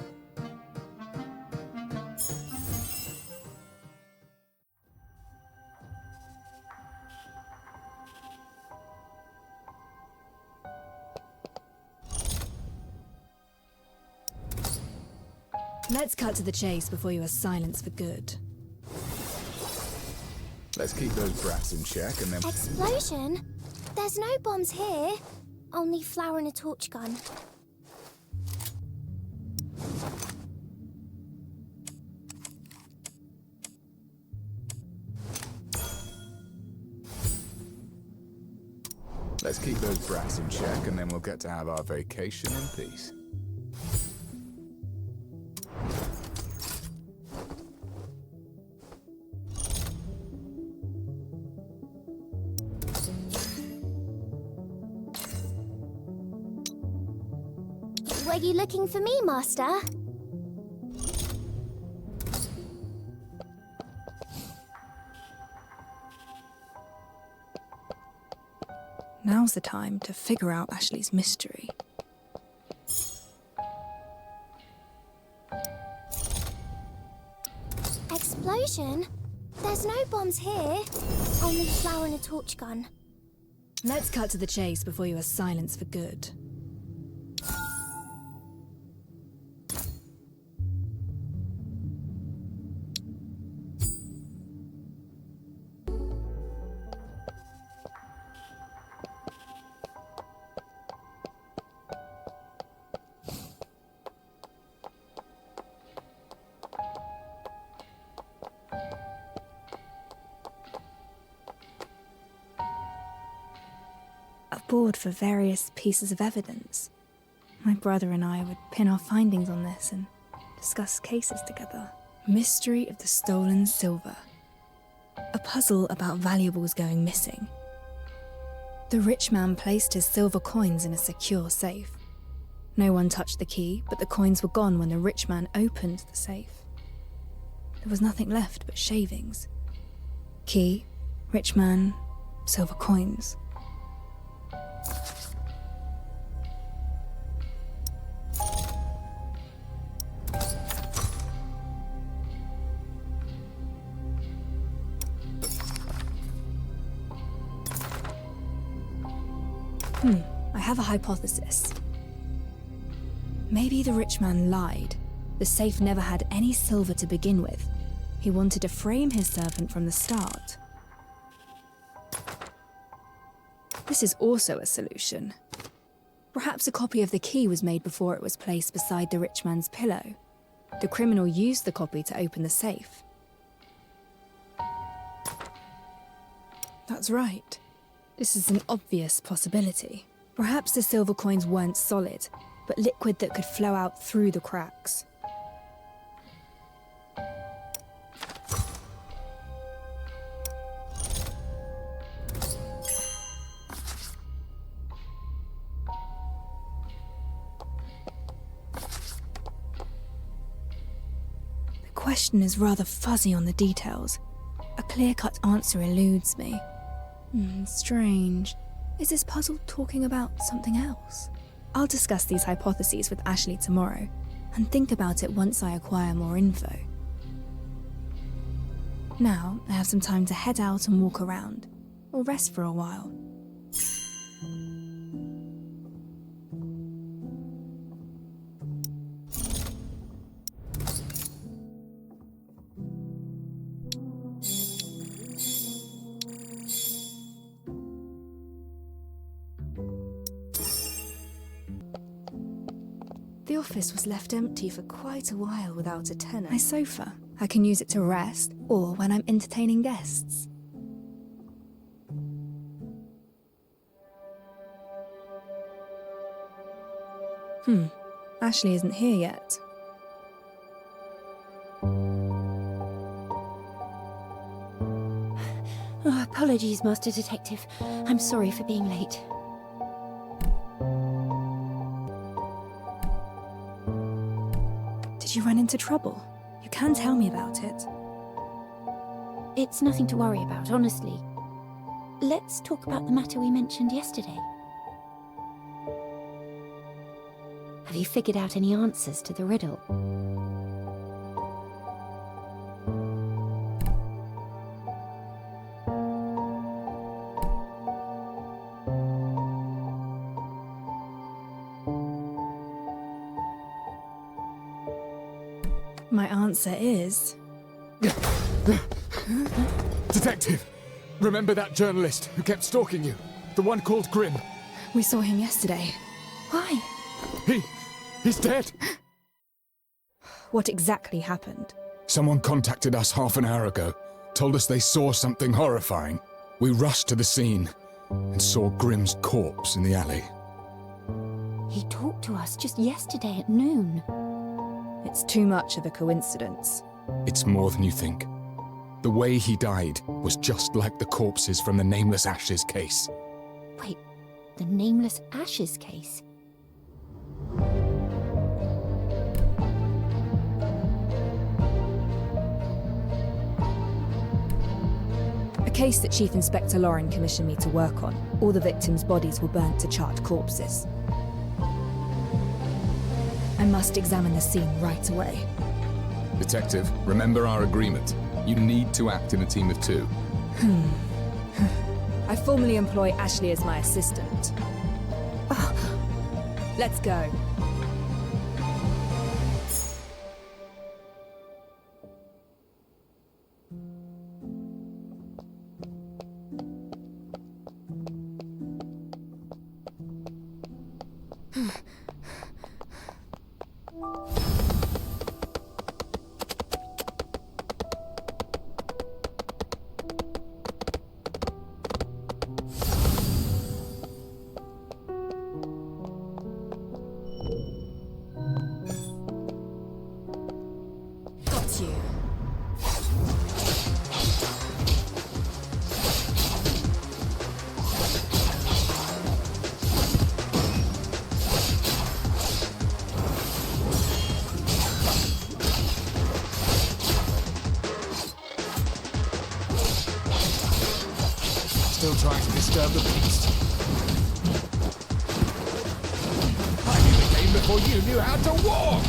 Let's cut to the chase before you are silenced for good. Let's keep those brats in check and then... Explosion? There's no bombs here. Only flour and a torch gun. Let's keep those brats in check and then we'll get to have our vacation in peace. Were you looking for me, Master? Now's the time to figure out Ashley's mystery. Explosion? There's no bombs here. Only flour and a torch gun. Let's cut to the chase before you are silenced for good. A board for various pieces of evidence. My brother and I would pin our findings on this and discuss cases together. Mystery of the stolen silver. A puzzle about valuables going missing. The rich man placed his silver coins in a secure safe. No one touched the key, but the coins were gone when the rich man opened the safe. There was nothing left but shavings. Key, rich man, silver coins. I have a hypothesis. Maybe the rich man lied. The safe never had any silver to begin with. He wanted to frame his servant from the start. This is also a solution. Perhaps a copy of the key was made before it was placed beside the rich man's pillow. The criminal used the copy to open the safe. That's right. This is an obvious possibility. Perhaps the silver coins weren't solid, but liquid that could flow out through the cracks. The question is rather fuzzy on the details. A clear-cut answer eludes me. Strange. Is this puzzle talking about something else? I'll discuss these hypotheses with Ashley tomorrow, and think about it once I acquire more info. Now, I have some time to head out and walk around, or rest for a while. The office was left empty for quite a while without a tenant. My sofa. I can use it to rest, or when I'm entertaining guests. Ashley isn't here yet. Oh, apologies, Master Detective. I'm sorry for being late. Did you run into trouble? You can tell me about it. It's nothing to worry about, honestly. Let's talk about the matter we mentioned yesterday. Have you figured out any answers to the riddle? My answer is... Detective! Remember that journalist who kept stalking you? The one called Grimm? We saw him yesterday. Why? He's dead! What exactly happened? Someone contacted us half an hour ago, told us they saw something horrifying. We rushed to the scene and saw Grimm's corpse in the alley. He talked to us just yesterday at noon. It's too much of a coincidence. It's more than you think. The way he died was just like the corpses from the Nameless Ashes case. Wait, the Nameless Ashes case? A case that Chief Inspector Lauren commissioned me to work on. All the victims' bodies were burnt to charred corpses. I must examine the scene right away. Detective, remember our agreement. You need to act in a team of two. I formally employ Ashley as my assistant. Let's go. Got you. Still trying to disturb the peace. I knew the game before you knew how to walk!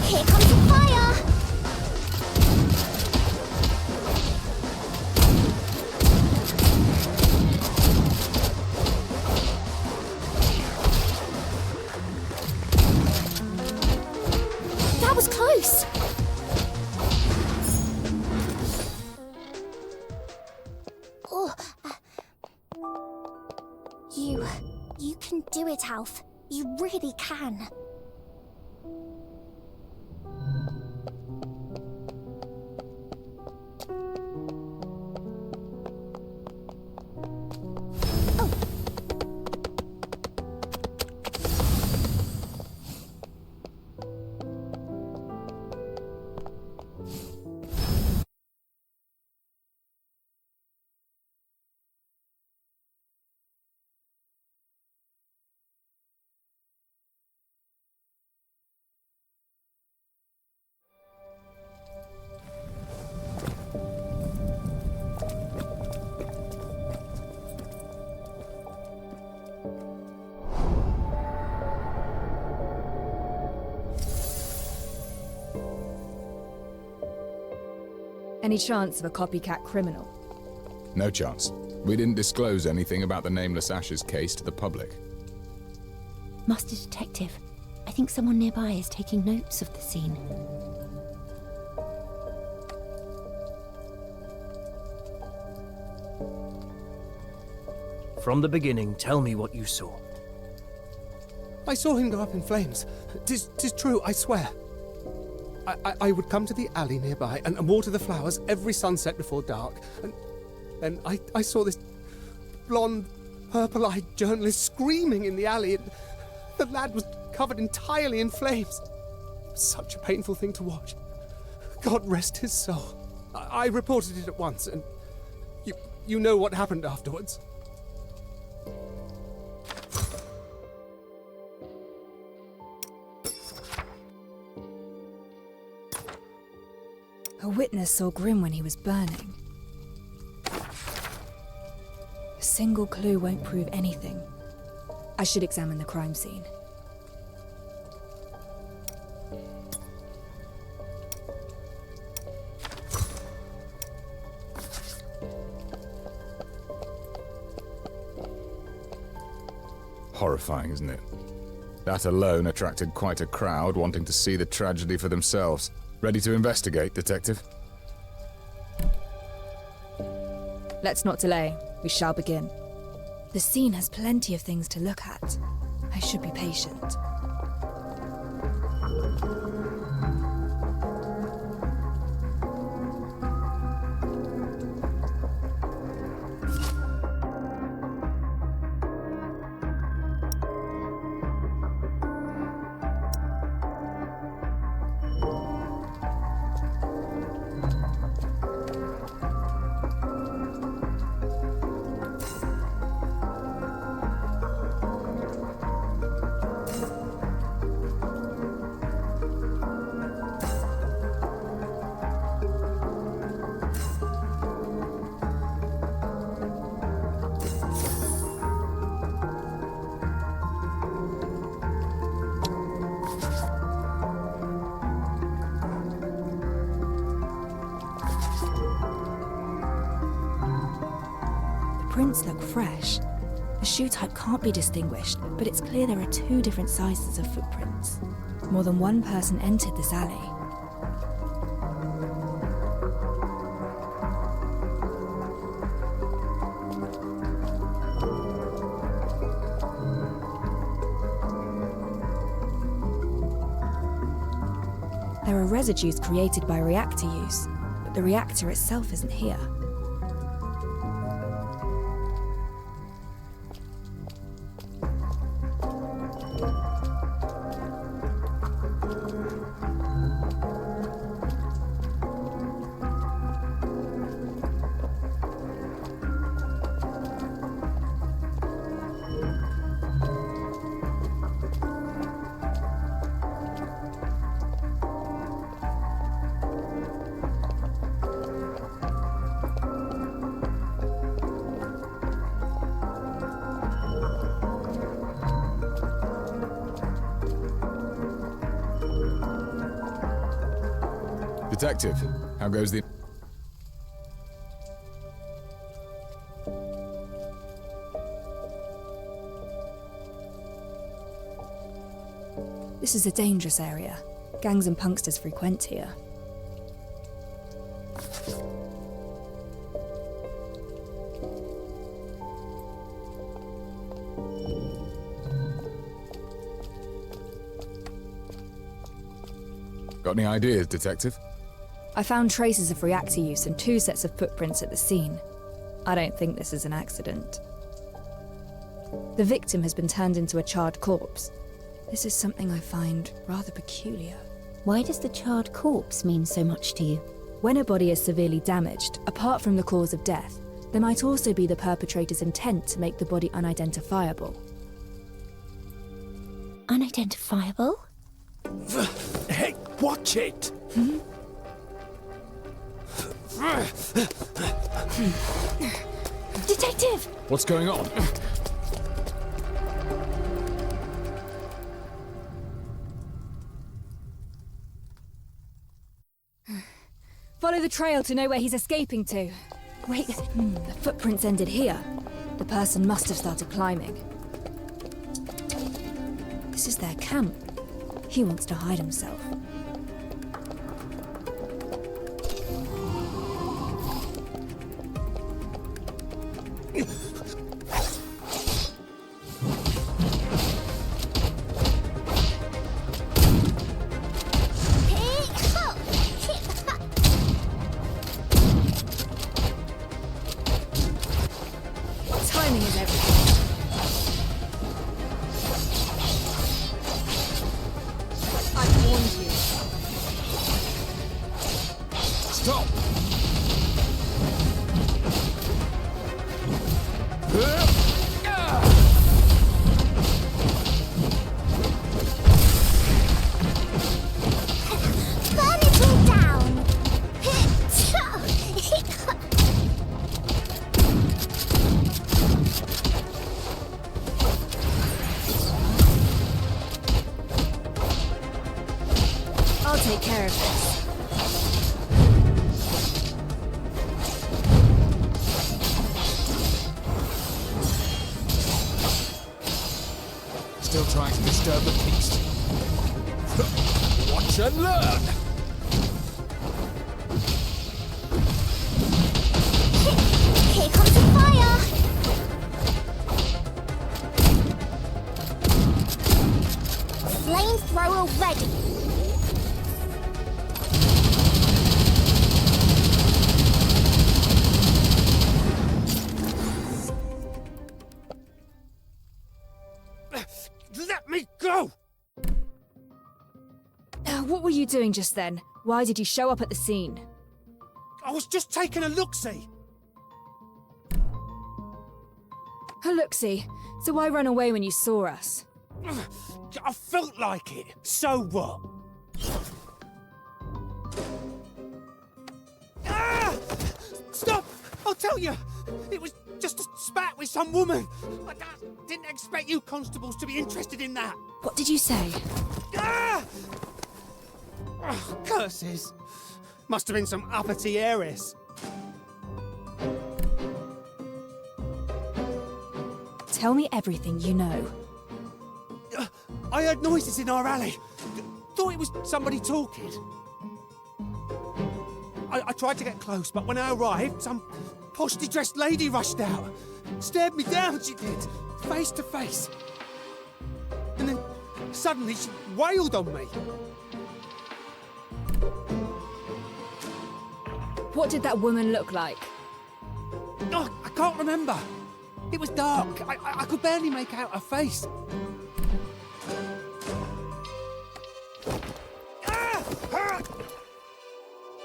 Here comes the fire! That was close! Oh, You can do it, Alf. You really can. Any chance of a copycat criminal? No chance. We didn't disclose anything about the Nameless Ashes case to the public. Master Detective, I think someone nearby is taking notes of the scene. From the beginning, tell me what you saw. I saw him go up in flames. Tis true, I swear. I would come to the alley nearby and water the flowers every sunset before dark. And then I saw this blonde, purple-eyed journalist screaming in the alley. And the lad was covered entirely in flames. Such a painful thing to watch. God rest his soul. I reported it at once, and you know what happened afterwards. A witness saw Grim when he was burning. A single clue won't prove anything. I should examine the crime scene. Horrifying, isn't it? That alone attracted quite a crowd wanting to see the tragedy for themselves. Ready to investigate, Detective? Let's not delay. We shall begin. The scene has plenty of things to look at. I should be patient. Prints look fresh. The shoe type can't be distinguished, but it's clear there are two different sizes of footprints. More than one person entered this alley. There are residues created by reactor use, but the reactor itself isn't here. Detective, how goes the... This is a dangerous area. Gangs and punksters frequent here. Got any ideas, Detective? I found traces of reactor use and 2 sets of footprints at the scene. I don't think this is an accident. The victim has been turned into a charred corpse. This is something I find rather peculiar. Why does the charred corpse mean so much to you? When a body is severely damaged, apart from the cause of death, there might also be the perpetrator's intent to make the body unidentifiable. Unidentifiable? Hey, watch it! Detective! What's going on? Follow the trail to know where he's escaping to. Wait, the footprints ended here. The person must have started climbing. This is their camp. He wants to hide himself. Timing is everything. I warned you. Stop! Burn it all down! I'll take care of this. Still trying to disturb the peace. Watch and learn! Here comes the fire! Flamethrower ready! Let me go! What were you doing just then? Why did you show up at the scene? I was just taking a look-see. A look-see. So why run away when you saw us? I felt like it. So what? Ah! Stop! I'll tell you. It was just a spat with some woman. I didn't expect you constables to be interested in that. What did you say? Ah! Oh, curses. Must have been some uppity heiress. Tell me everything you know. I heard noises in our alley. Thought it was somebody talking. I tried to get close, but when I arrived, some poshly dressed lady rushed out. Stared me down, she did. Face to face. And then, suddenly, she wailed on me. What did that woman look like? Oh, I can't remember. It was dark. I could barely make out her face.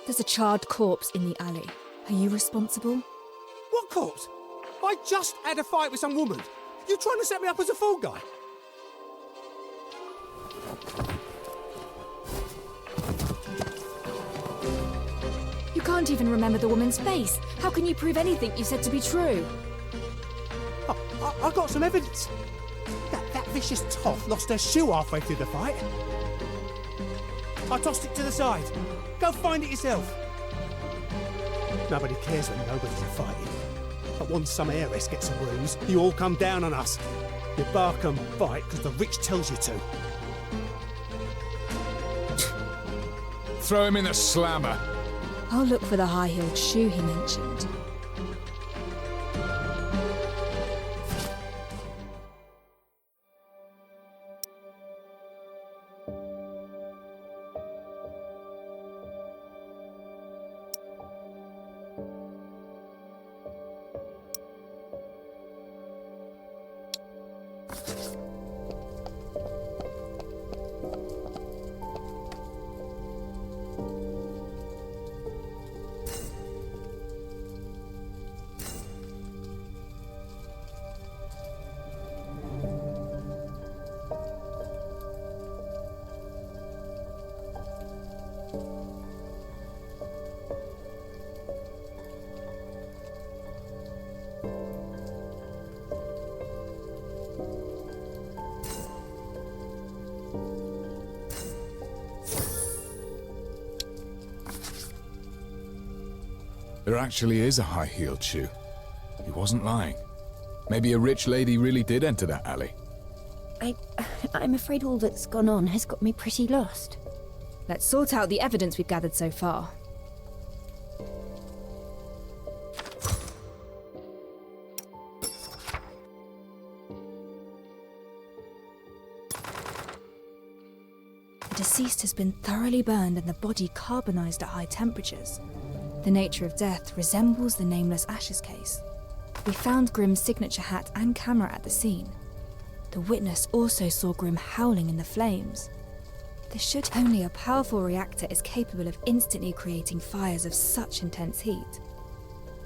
There's a charred corpse in the alley. Are you responsible? What corpse? I just had a fight with some woman. You trying to set me up as a fool guy? You can't even remember the woman's face. How can you prove anything you said to be true? I got some evidence. That vicious toff lost her shoe halfway through the fight. I tossed it to the side. Go find it yourself. Nobody cares when nobody's fighting. But once some heiress gets a bruise, you all come down on us. You bark and bite because the rich tells you to. Throw him in the slammer. I'll look for the high-heeled shoe he mentioned. There actually is a high-heeled shoe. He wasn't lying. Maybe a rich lady really did enter that alley. I'm afraid all that's gone on has got me pretty lost. Let's sort out the evidence we've gathered so far. The deceased has been thoroughly burned and the body carbonized at high temperatures. The nature of death resembles the nameless Ashes case. We found Grimm's signature hat and camera at the scene. The witness also saw Grimm howling in the flames. This should only a powerful reactor is capable of instantly creating fires of such intense heat.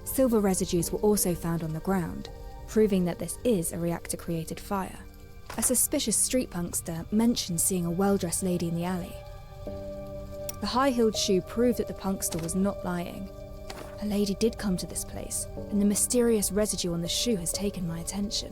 Silver residues were also found on the ground, proving that this is a reactor-created fire. A suspicious street punkster mentioned seeing a well-dressed lady in the alley. The high-heeled shoe proved that the punkster was not lying. A lady did come to this place, and the mysterious residue on the shoe has taken my attention.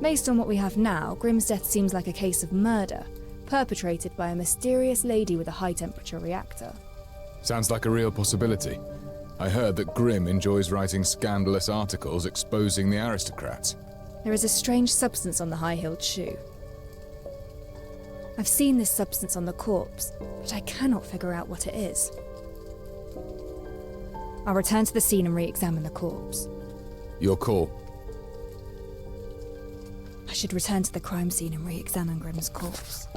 Based on what we have now, Grimm's death seems like a case of murder, perpetrated by a mysterious lady with a high-temperature reactor. Sounds like a real possibility. I heard that Grimm enjoys writing scandalous articles exposing the aristocrats. There is a strange substance on the high-heeled shoe. I've seen this substance on the corpse, but I cannot figure out what it is. I'll return to the scene and re-examine the corpse. Your call. I should return to the crime scene and re-examine Grimm's corpse.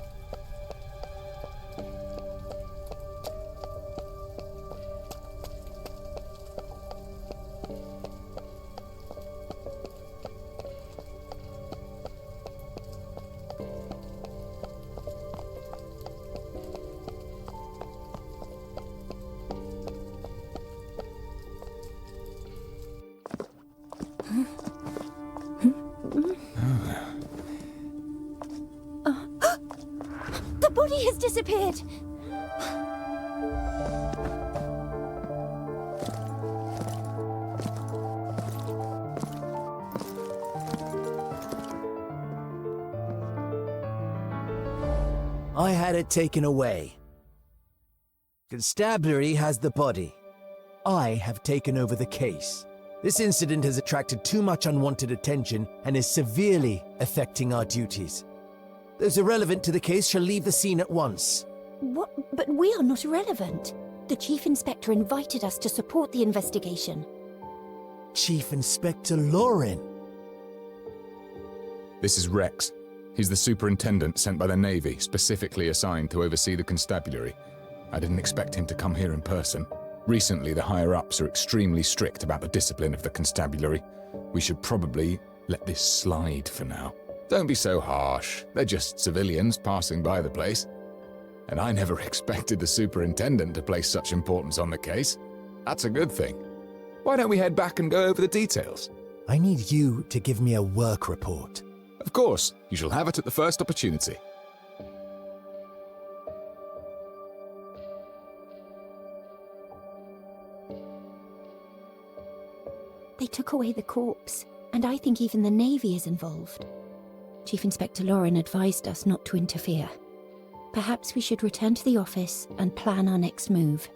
The body has disappeared! I had it taken away. Constabulary has the body. I have taken over the case. This incident has attracted too much unwanted attention and is severely affecting our duties. Those irrelevant to the case shall leave the scene at once. What? But we are not irrelevant. The Chief Inspector invited us to support the investigation. Chief Inspector Lauren. This is Rex. He's the superintendent sent by the Navy, specifically assigned to oversee the constabulary. I didn't expect him to come here in person. Recently, the higher-ups are extremely strict about the discipline of the constabulary. We should probably let this slide for now. Don't be so harsh. They're just civilians passing by the place. And I never expected the superintendent to place such importance on the case. That's a good thing. Why don't we head back and go over the details? I need you to give me a work report. Of course, you shall have it at the first opportunity. They took away the corpse, and I think even the Navy is involved. Chief Inspector Lauren advised us not to interfere. Perhaps we should return to the office and plan our next move.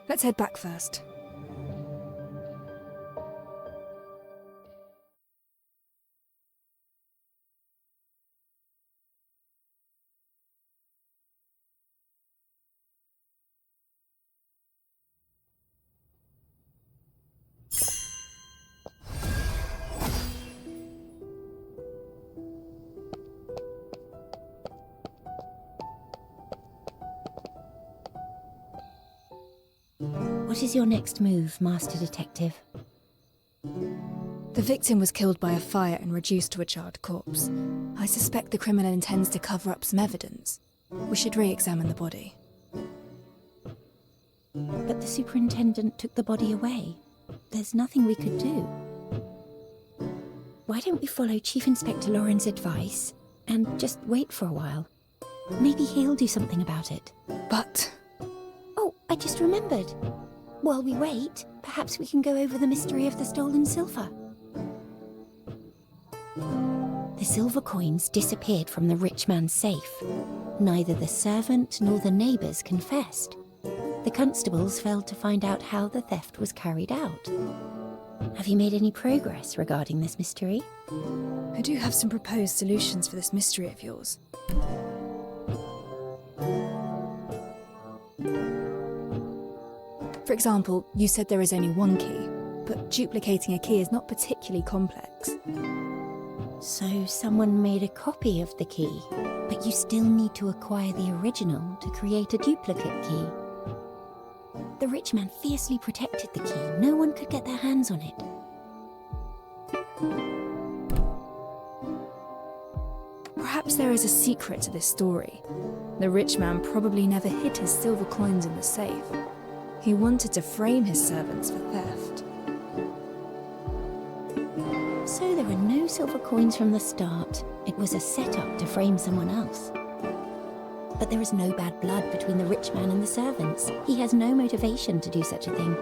Let's head back first. What is your next move, Master Detective? The victim was killed by a fire and reduced to a charred corpse. I suspect the criminal intends to cover up some evidence. We should re-examine the body. But the superintendent took the body away. There's nothing we could do. Why don't we follow Chief Inspector Lauren's advice and just wait for a while? Maybe he'll do something about it. But... Oh, I just remembered. While we wait, perhaps we can go over the mystery of the stolen silver. The silver coins disappeared from the rich man's safe. Neither the servant nor the neighbours confessed. The constables failed to find out how the theft was carried out. Have you made any progress regarding this mystery? I do have some proposed solutions for this mystery of yours. For example, you said there is only one key, but duplicating a key is not particularly complex. So someone made a copy of the key, but you still need to acquire the original to create a duplicate key. The rich man fiercely protected the key. No one could get their hands on it. Perhaps there is a secret to this story. The rich man probably never hid his silver coins in the safe. He wanted to frame his servants for theft. So there were no silver coins from the start. It was a setup to frame someone else. But there is no bad blood between the rich man and the servants. He has no motivation to do such a thing.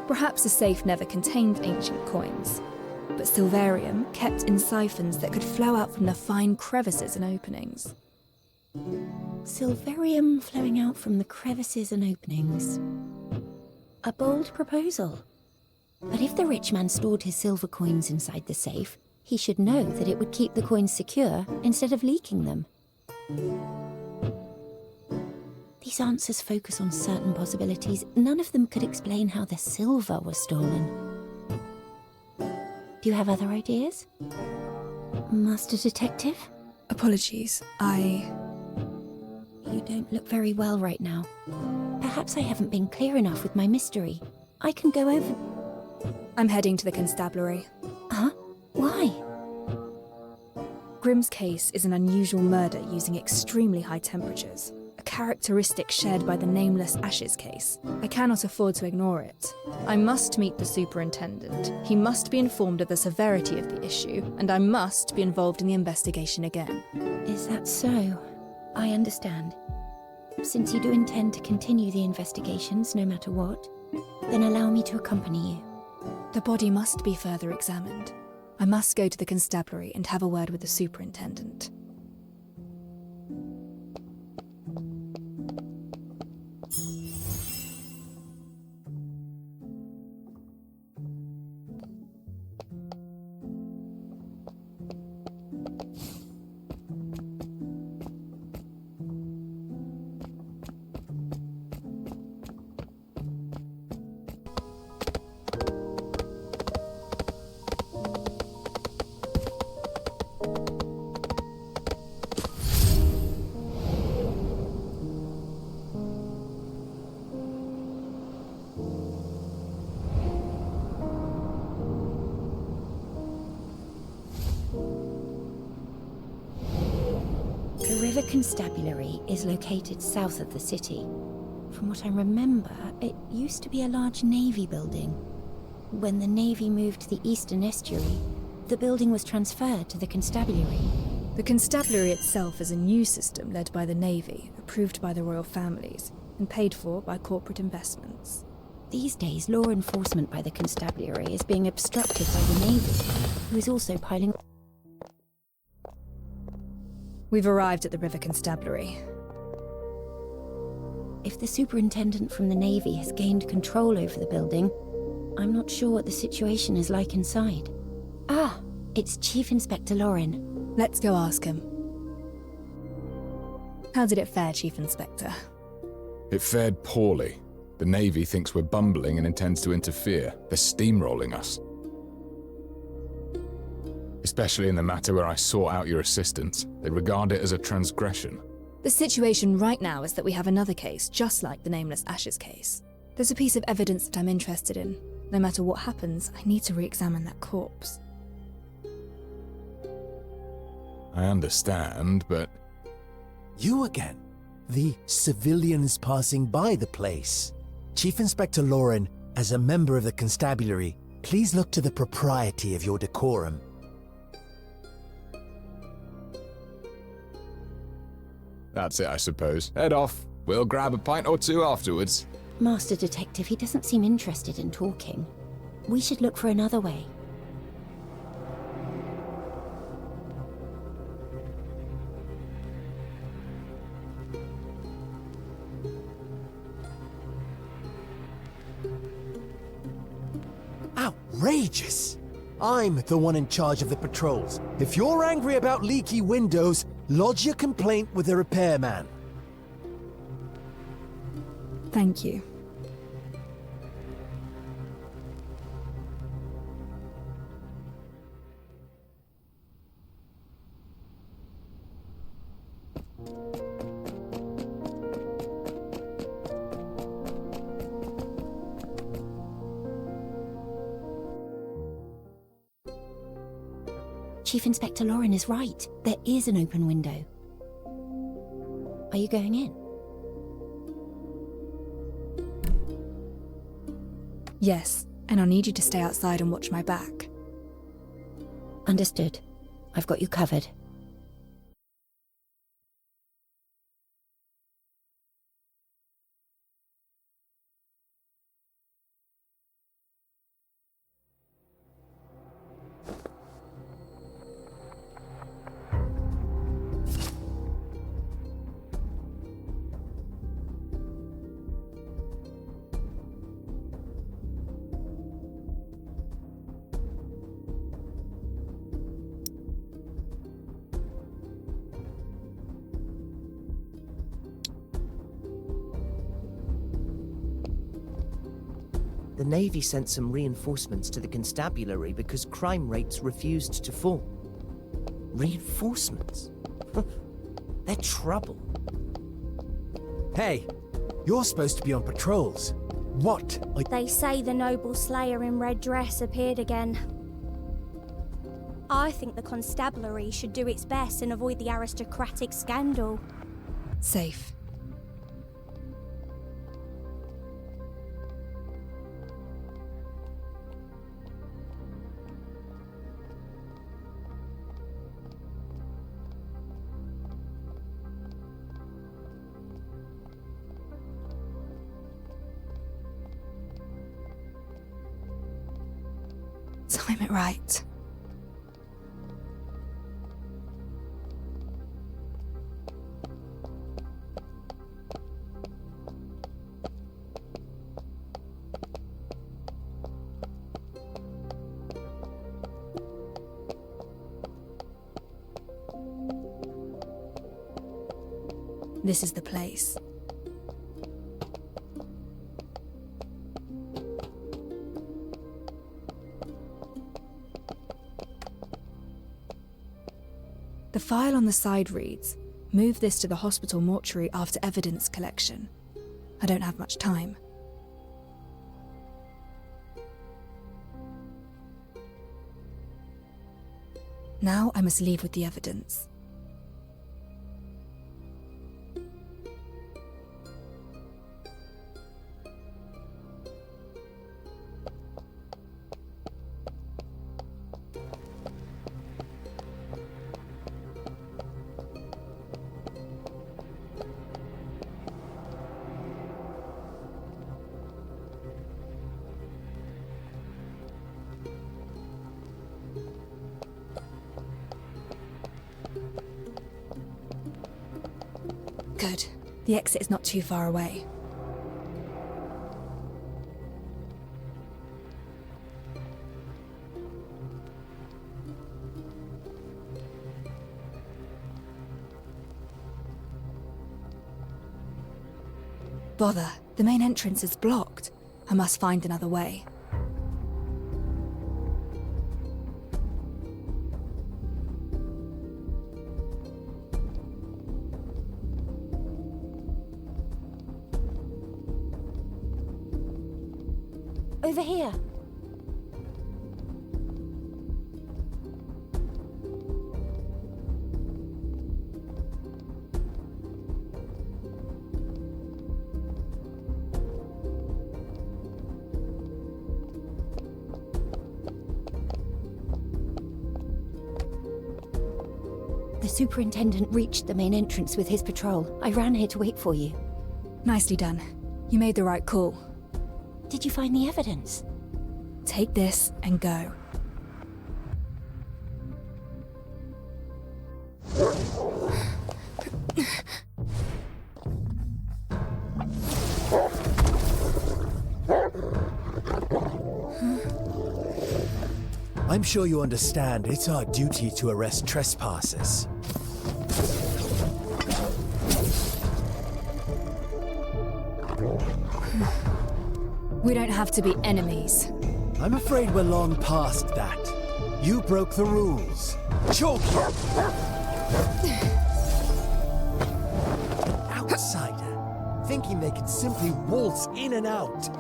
Perhaps the safe never contained ancient coins, but silverium kept in siphons that could flow out from the fine crevices and openings. Silverium flowing out from the crevices and openings. A bold proposal. But if the rich man stored his silver coins inside the safe, he should know that it would keep the coins secure instead of leaking them. These answers focus on certain possibilities. None of them could explain how the silver was stolen. Do you have other ideas? Master Detective? Apologies, You don't look very well right now. Perhaps I haven't been clear enough with my mystery. I can go over... I'm heading to the constabulary. Huh? Why? Grimm's case is an unusual murder using extremely high temperatures, a characteristic shared by the nameless Ashes case. I cannot afford to ignore it. I must meet the superintendent. He must be informed of the severity of the issue, and I must be involved in the investigation again. Is that so? I understand. Since you do intend to continue the investigations no matter what, then allow me to accompany you. The body must be further examined. I must go to the constabulary and have a word with the superintendent. The River Constabulary is located south of the city. From what I remember, it used to be a large navy building. When the navy moved to the eastern estuary, the building was transferred to the constabulary. The constabulary itself is a new system led by the Navy, approved by the royal families, and paid for by corporate investments. These days, law enforcement by the constabulary is being obstructed by the Navy, who is also piling... We've arrived at the River Constabulary. If the superintendent from the Navy has gained control over the building, I'm not sure what the situation is like inside. Ah, it's Chief Inspector Lauren. Let's go ask him. How did it fare, Chief Inspector? It fared poorly. The Navy thinks we're bumbling and intends to interfere. They're steamrolling us. Especially in the matter where I sought out your assistance. They regard it as a transgression. The situation right now is that we have another case, just like the Nameless Ashes case. There's a piece of evidence that I'm interested in. No matter what happens, I need to re-examine that corpse. I understand, but... You again? The civilians passing by the place. Chief Inspector Lauren, as a member of the constabulary, please look to the propriety of your decorum. That's it, I suppose. Head off. We'll grab a pint or two afterwards. Master Detective, he doesn't seem interested in talking. We should look for another way. Outrageous! I'm the one in charge of the patrols. If you're angry about leaky windows, lodge your complaint with the repairman. Thank you. Chief Inspector Lauren is right. There is an open window. Are you going in? Yes, and I'll need you to stay outside and watch my back. Understood. I've got you covered. The Navy sent some reinforcements to the constabulary because crime rates refused to fall. Reinforcements? They're trouble. Hey, you're supposed to be on patrols. What? They say the noble slayer in red dress appeared again. I think the constabulary should do its best and avoid the aristocratic scandal. Safe. Time it right. This is the place. The file on the side reads, "Move this to the hospital mortuary after evidence collection." I don't have much time. Now I must leave with the evidence. Good. The exit is not too far away. Bother. The main entrance is blocked. I must find another way. Over here. The superintendent reached the main entrance with his patrol. I ran here to wait for you. Nicely done. You made the right call. Did you find the evidence? Take this and go. I'm sure you understand it's our duty to arrest trespassers. We don't have to be enemies. I'm afraid we're long past that. You broke the rules. Choke you! Outsider, thinking they could simply waltz in and out.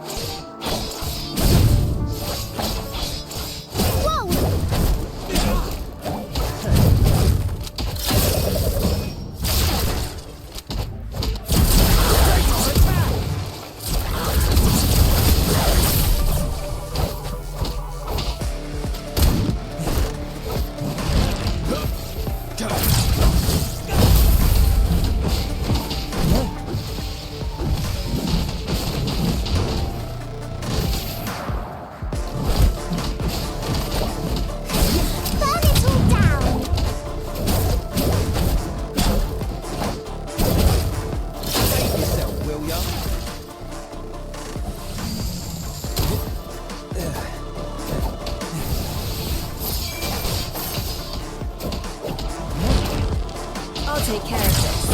I'll take care of this.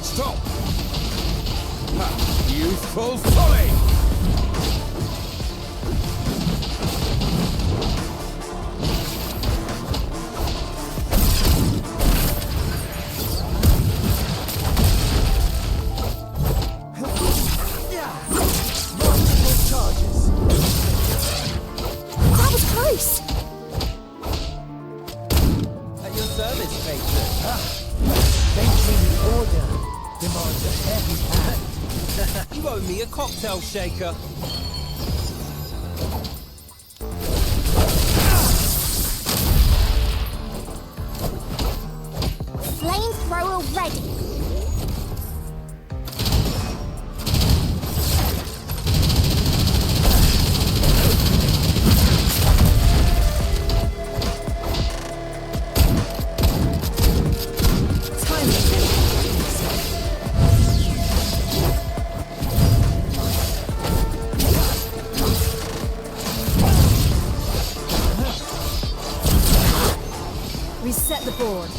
Stop! Youthful folly! At your service, patron. Maintaining order demands a heavy hand. You owe me a cocktail shaker. Flamethrower ready. Reset the board.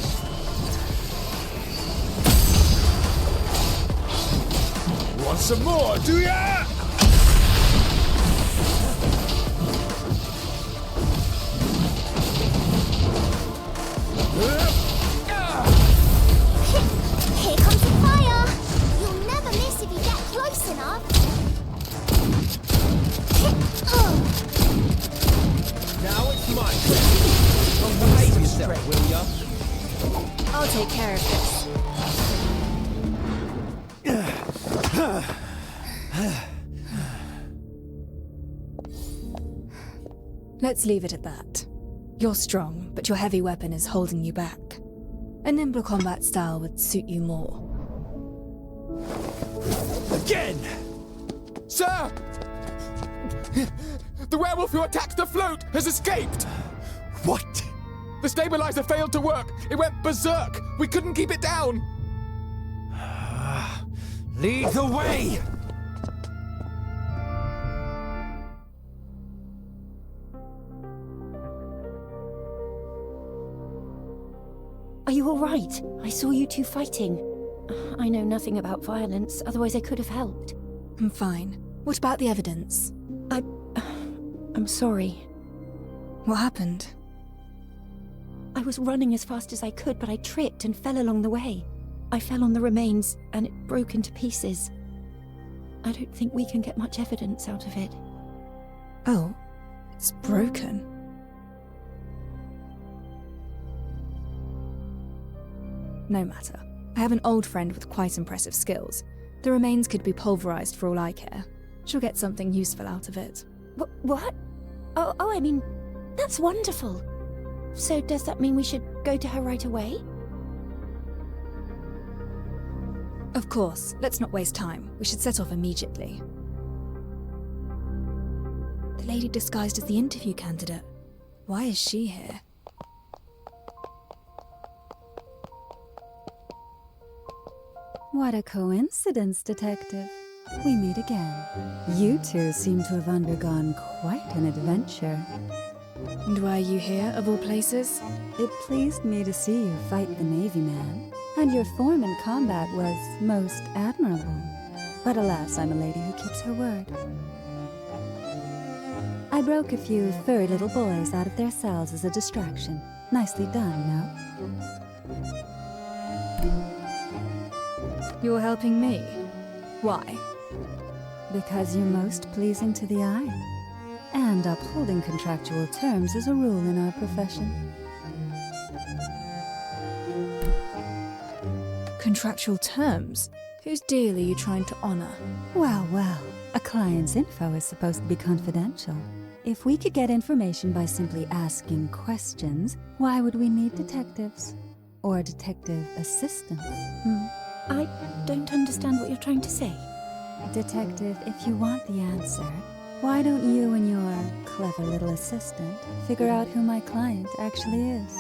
Want some more, do ya? Here comes the fire. You'll never miss if you get close enough. Now it's my turn. Behave yourself, will ya? I'll take care of this. Let's leave it at that. You're strong, but your heavy weapon is holding you back. A nimbler combat style would suit you more. Again! Sir! The werewolf who attacked the float has escaped! What? The stabilizer failed to work. It went berserk. We couldn't keep it down. Lead the way! Are you all right? I saw you two fighting. I know nothing about violence, otherwise I could have helped. I'm fine. What about the evidence? I'm sorry. What happened? I was running as fast as I could, but I tripped and fell along the way. I fell on the remains, and it broke into pieces. I don't think we can get much evidence out of it. Oh, it's broken. No matter. I have an old friend with quite impressive skills. The remains could be pulverized for all I care. She'll get something useful out of it. What? I mean, that's wonderful. So does that mean we should go to her right away? Of course, let's not waste time. We should set off immediately. The lady disguised as the interview candidate. Why is she here? What a coincidence, Detective. We meet again. You two seem to have undergone quite an adventure. And why are you here, of all places? It pleased me to see you fight the Navy man, and your form in combat was most admirable. But alas, I'm a lady who keeps her word. I broke a few furry little boys out of their cells as a distraction. Nicely done, no? You're helping me? Why? Because you're most pleasing to the eye. And upholding contractual terms is a rule in our profession. Contractual terms? Whose deal are you trying to honor? Well, a client's info is supposed to be confidential. If we could get information by simply asking questions, why would we need detectives? Or detective assistants? I don't understand what you're trying to say. Detective, if you want the answer, why don't you and your clever little assistant figure out who my client actually is?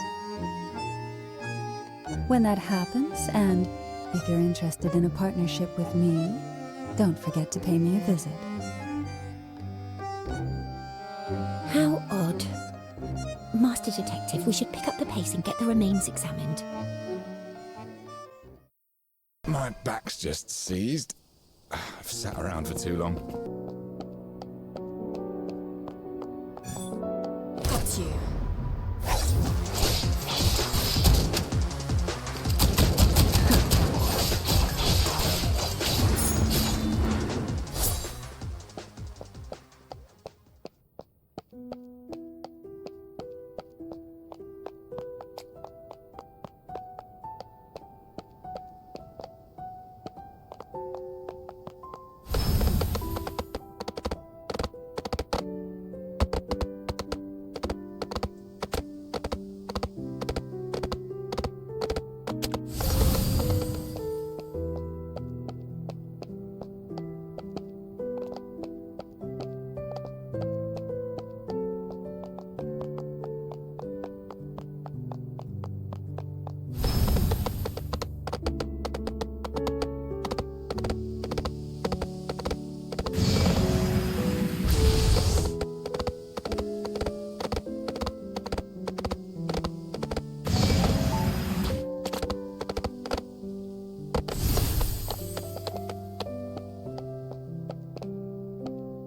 When that happens, and if you're interested in a partnership with me, don't forget to pay me a visit. How odd. Master Detective, we should pick up the pace and get the remains examined. My back's just seized. I've sat around for too long. Got you.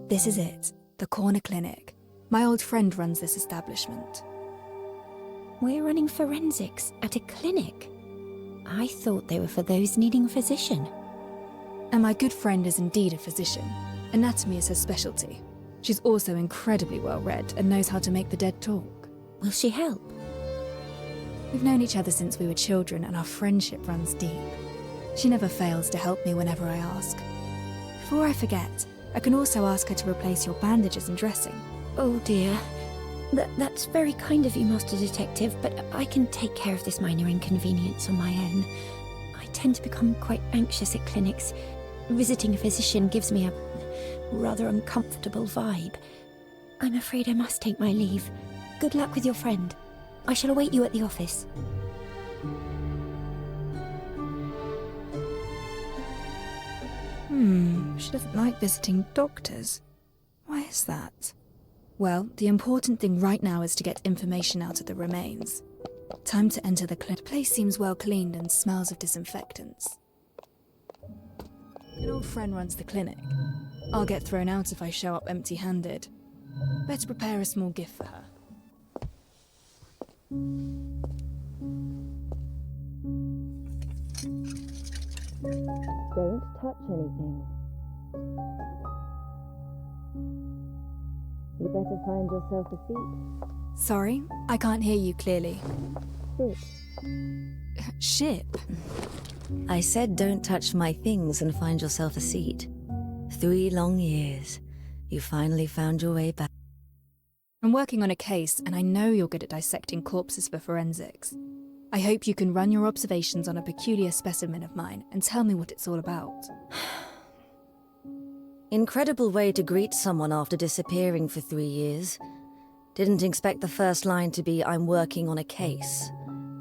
This is it, the corner clinic. My old friend runs this establishment. We're running forensics at a clinic. I thought they were for those needing a physician. And my good friend is indeed a physician. Anatomy is her specialty. She's also incredibly well read and knows how to make the dead talk. Will she help? We've known each other since we were children and our friendship runs deep. She never fails to help me whenever I ask. Before I forget, I can also ask her to replace your bandages and dressing. Oh dear. That's very kind of you, Master Detective, but I can take care of this minor inconvenience on my own. I tend to become quite anxious at clinics. Visiting a physician gives me a rather uncomfortable vibe. I'm afraid I must take my leave. Good luck with your friend. I shall await you at the office. She doesn't like visiting doctors. Why is that? Well, the important thing right now is to get information out of the remains. Time to enter the clinic. The place seems well cleaned and smells of disinfectants. An old friend runs the clinic. I'll get thrown out if I show up empty-handed. Better prepare a small gift for her. Don't touch anything. You better find yourself a seat. Sorry, I can't hear you clearly. Sit. Ship? I said don't touch my things and find yourself a seat. 3 long years. You finally found your way back. I'm working on a case, and I know you're good at dissecting corpses for forensics. I hope you can run your observations on a peculiar specimen of mine and tell me what it's all about. Incredible way to greet someone after disappearing for 3 years. Didn't expect the first line to be, "I'm working on a case."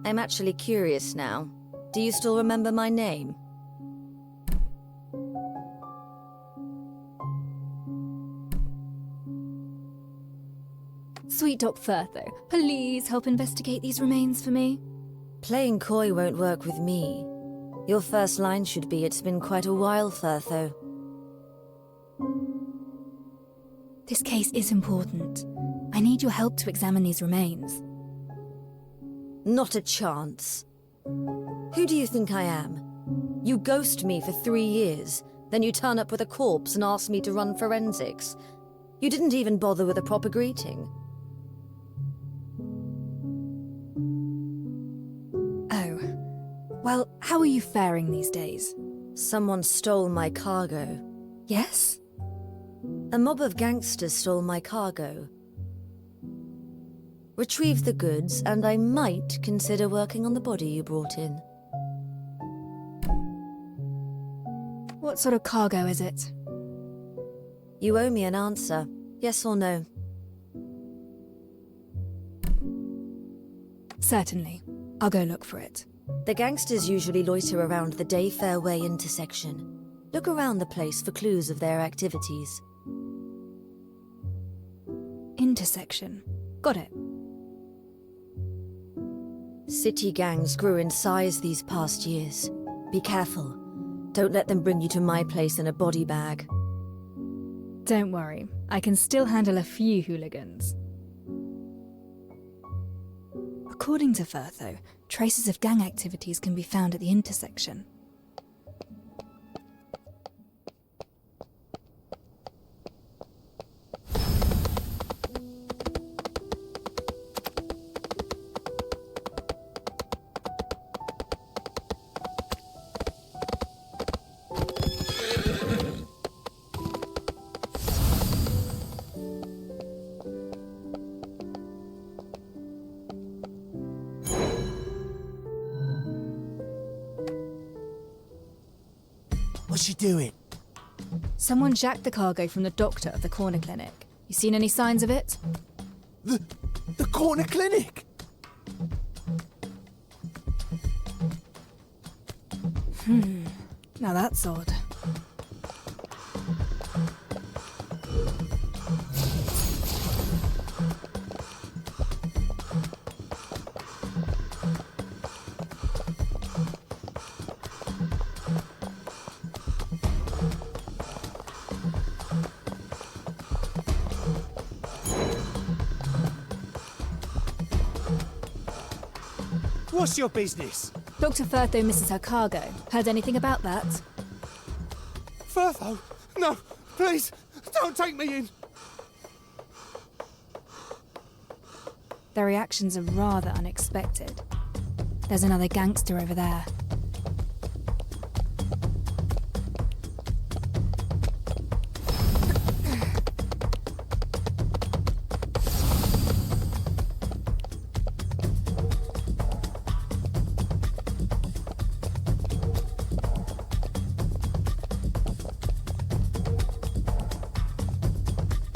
I'm actually curious now. Do you still remember my name? Sweet Doc Furtho, please help investigate these remains for me. Playing coy won't work with me. Your first line should be, "It's been quite a while, Furtho." This case is important. I need your help to examine these remains. Not a chance. Who do you think I am? You ghost me for 3 years, then you turn up with a corpse and ask me to run forensics. You didn't even bother with a proper greeting. Oh. Well, how are you faring these days? Someone stole my cargo. Yes? A mob of gangsters stole my cargo. Retrieved the goods, and I might consider working on the body you brought in. What sort of cargo is it? You owe me an answer. Yes or no? Certainly. I'll go look for it. The gangsters usually loiter around the Day Fairway intersection. Look around the place for clues of their activities. Intersection. Got it. City gangs grew in size these past years. Be careful. Don't let them bring you to my place in a body bag. Don't worry. I can still handle a few hooligans. According to Furtho, traces of gang activities can be found at the intersection. What's she doing? Someone jacked the cargo from the doctor of the corner clinic. You seen any signs of it? The corner clinic? Now that's odd. What's your business? Dr. Furtho misses her cargo. Heard anything about that? Furtho! No! Please! Don't take me in! Their reactions are rather unexpected. There's another gangster over there.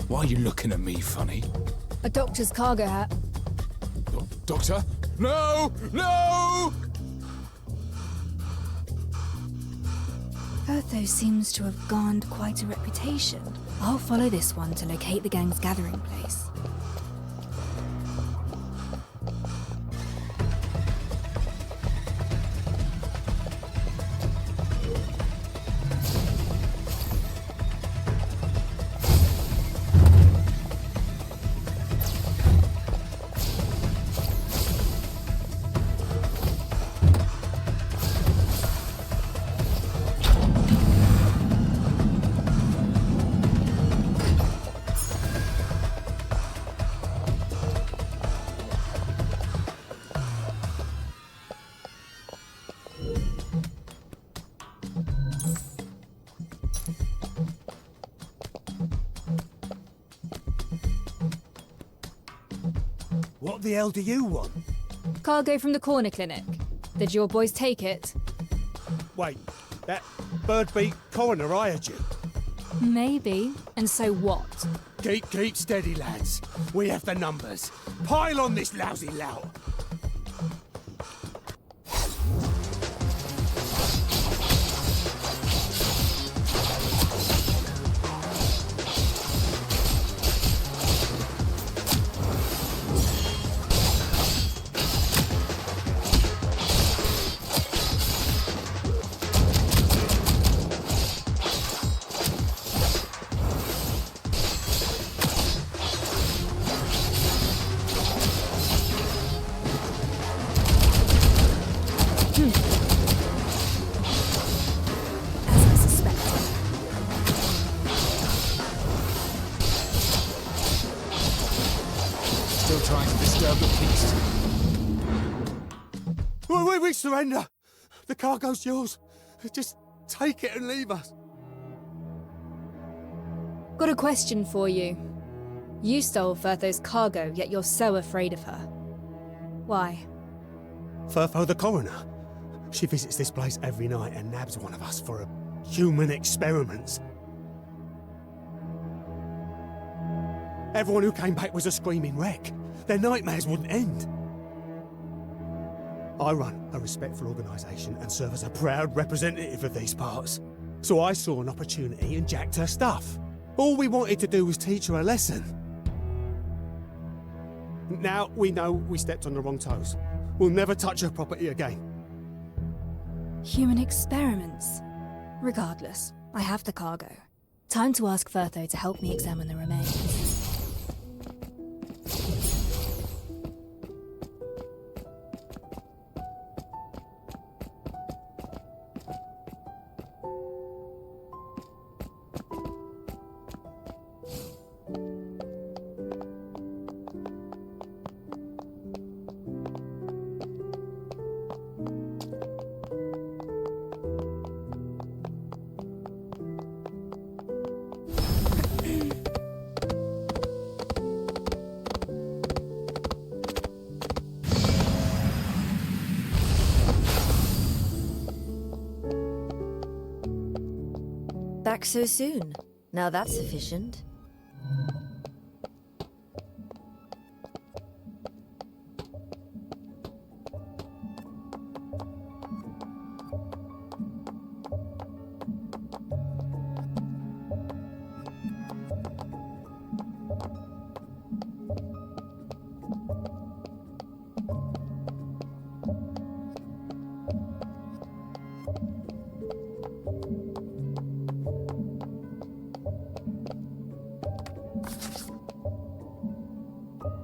Why are you looking at me funny? A doctor's cargo hat. Doctor? No! No! Furtho seems to have garnered quite a reputation. I'll follow this one to locate the gang's gathering place. What the hell do you want? Cargo from the corner clinic. Did your boys take it? Wait, that bird-beak coroner hired you? Maybe. And so what? Keep steady, lads. We have the numbers. Pile on this lousy lout. As I suspected. Still trying to disturb the peace. We surrender. The cargo's yours. Just take it and leave us. Got a question for you. You stole Firtho's cargo, yet you're so afraid of her. Why? Firtho the coroner. She visits this place every night and nabs one of us for a human experiments. Everyone who came back was a screaming wreck. Their nightmares wouldn't end. I run a respectful organisation and serve as a proud representative of these parts. So I saw an opportunity and jacked her stuff. All we wanted to do was teach her a lesson. Now we know we stepped on the wrong toes. We'll never touch her property again. Human experiments. Regardless, I have the cargo. Time to ask Firtho to help me examine the remains. Back so soon? Now that's efficient.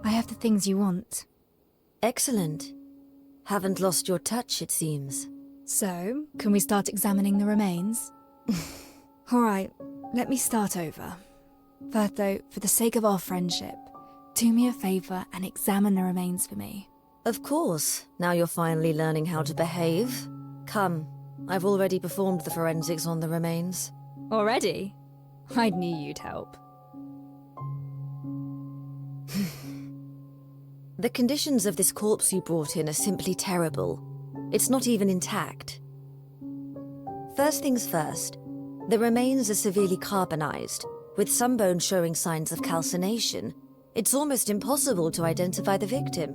I have the things you want. Excellent. Haven't lost your touch, it seems. So, can we start examining the remains? Alright, let me start over. Firtho, for the sake of our friendship, do me a favour and examine the remains for me. Of course. Now you're finally learning how to behave. Come, I've already performed the forensics on the remains. Already? I knew you'd help. The conditions of this corpse you brought in are simply terrible. It's not even intact. First things first, the remains are severely carbonized, with some bones showing signs of calcination. It's almost impossible to identify the victim.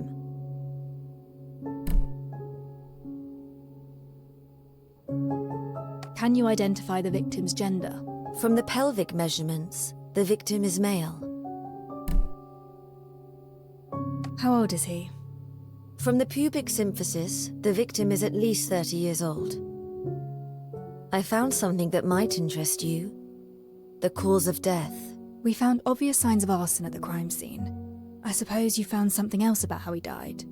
Can you identify the victim's gender? From the pelvic measurements, the victim is male. How old is he? From the pubic symphysis, the victim is at least 30 years old. I found something that might interest you. The cause of death. We found obvious signs of arson at the crime scene. I suppose you found something else about how he died.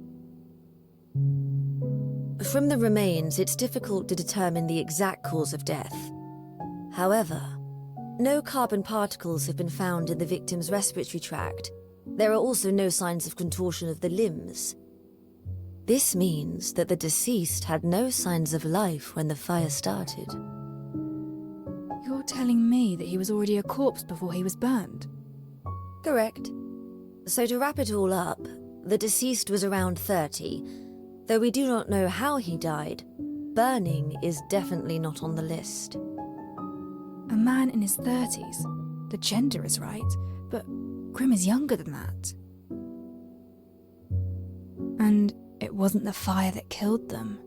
From the remains, it's difficult to determine the exact cause of death. However, no carbon particles have been found in the victim's respiratory tract. There are also no signs of contortion of the limbs. This means that the deceased had no signs of life when the fire started. You're telling me that he was already a corpse before he was burned? Correct. So to wrap it all up, The deceased was around 30. Though we do not know how he died, burning is definitely not on the list. A man in his 30s. The gender is right, but Grim is younger than that. And it wasn't the fire that killed them.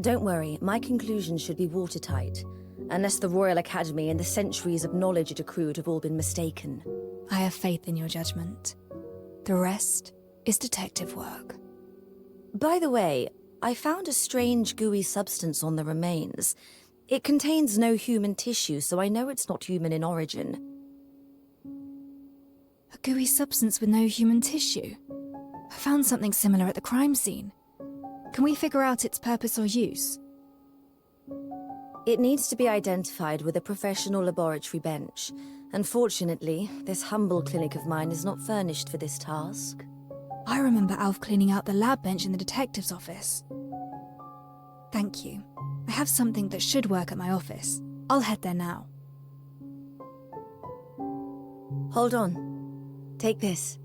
Don't worry, my conclusions should be watertight, unless the Royal Academy and the centuries of knowledge it accrued have all been mistaken. I have faith in your judgment. The rest is detective work. By the way, I found a strange gooey substance on the remains. It contains no human tissue, so I know it's not human in origin. A gooey substance with no human tissue? I found something similar at the crime scene. Can we figure out its purpose or use? It needs to be identified with a professional laboratory bench. Unfortunately, this humble clinic of mine is not furnished for this task. I remember Alf cleaning out the lab bench in the detective's office. Thank you. I have something that should work at my office. I'll head there now. Hold on. Take this.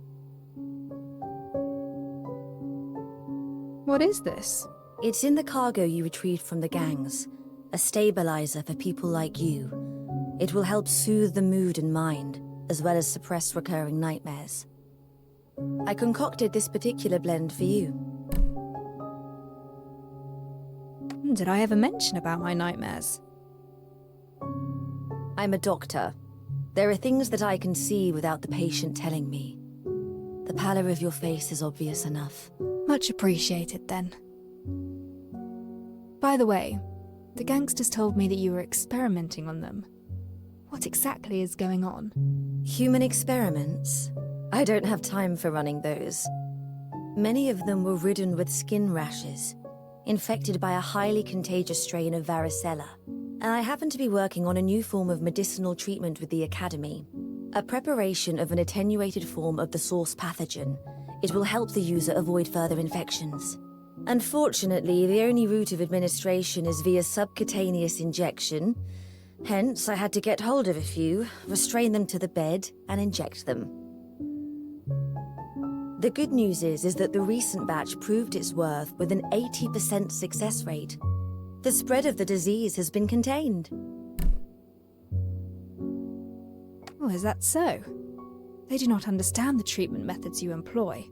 What is this? It's in the cargo you retrieved from the gangs. A stabilizer for people like you. It will help soothe the mood and mind, as well as suppress recurring nightmares. I concocted this particular blend for you. Did I ever mention about my nightmares? I'm a doctor. There are things that I can see without the patient telling me. The pallor of your face is obvious enough. Much appreciated, then. By the way, the gangsters told me that you were experimenting on them. What exactly is going on? Human experiments? I don't have time for running those. Many of them were ridden with skin rashes, infected by a highly contagious strain of varicella. And I happen to be working on a new form of medicinal treatment with the Academy. A preparation of an attenuated form of the source pathogen. It will help the user avoid further infections. Unfortunately, the only route of administration is via subcutaneous injection. Hence, I had to get hold of a few, restrain them to the bed, and inject them. The good news is that the recent batch proved its worth with an 80% success rate. The spread of the disease has been contained. Oh, is that so? They do not understand the treatment methods you employ.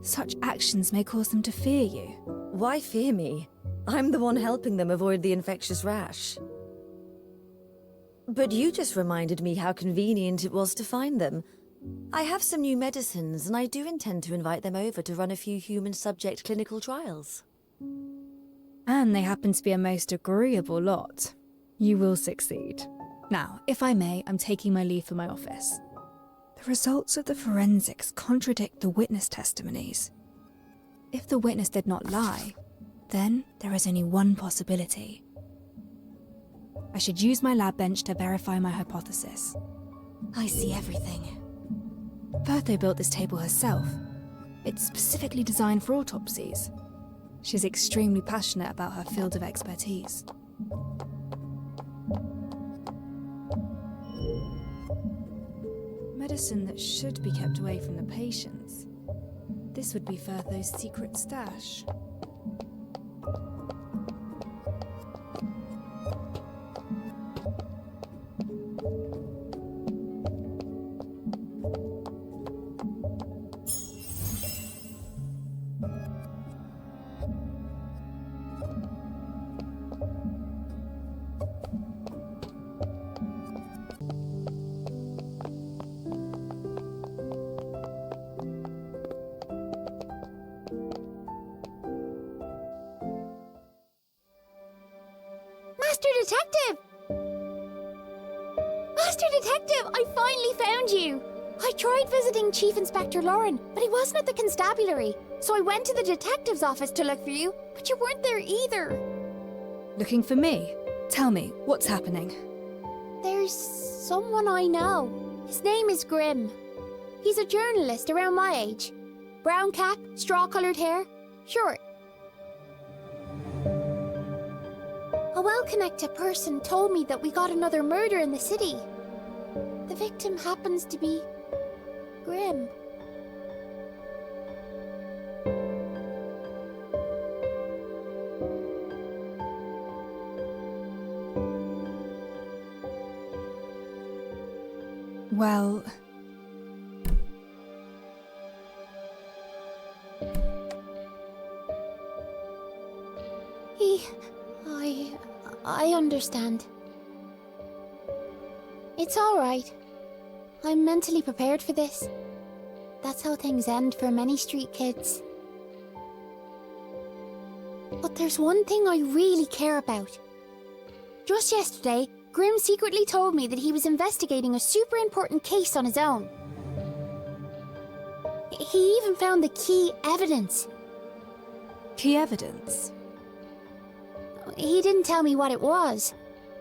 Such actions may cause them to fear you. Why fear me? I'm the one helping them avoid the infectious rash. But you just reminded me how convenient it was to find them. I have some new medicines, and I do intend to invite them over to run a few human subject clinical trials. And they happen to be a most agreeable lot. You will succeed. Now, if I may, I'm taking my leave for my office. The results of the forensics contradict the witness testimonies. If the witness did not lie, then there is only one possibility. I should use my lab bench to verify my hypothesis. I see everything. Bertho built this table herself. It's specifically designed for autopsies. She's extremely passionate about her field of expertise. Medicine that should be kept away from the patients. This would be Bertho's secret stash. Master Detective! Master Detective, I finally found you! I tried visiting Chief Inspector Lauren, but he wasn't at the constabulary. So I went to the detective's office to look for you, but you weren't there either. Looking for me? Tell me, what's happening? There's someone I know. His name is Grim. He's a journalist around my age. Brown cap, straw-coloured hair, short. A well-connected person told me that we got another murder in the city. The victim happens to be Grim. Well... I understand. It's all right. I'm mentally prepared for this. That's how things end for many street kids. But there's one thing I really care about. Just yesterday, Grimm secretly told me that he was investigating a super important case on his own. He even found the key evidence. Key evidence? He didn't tell me what it was,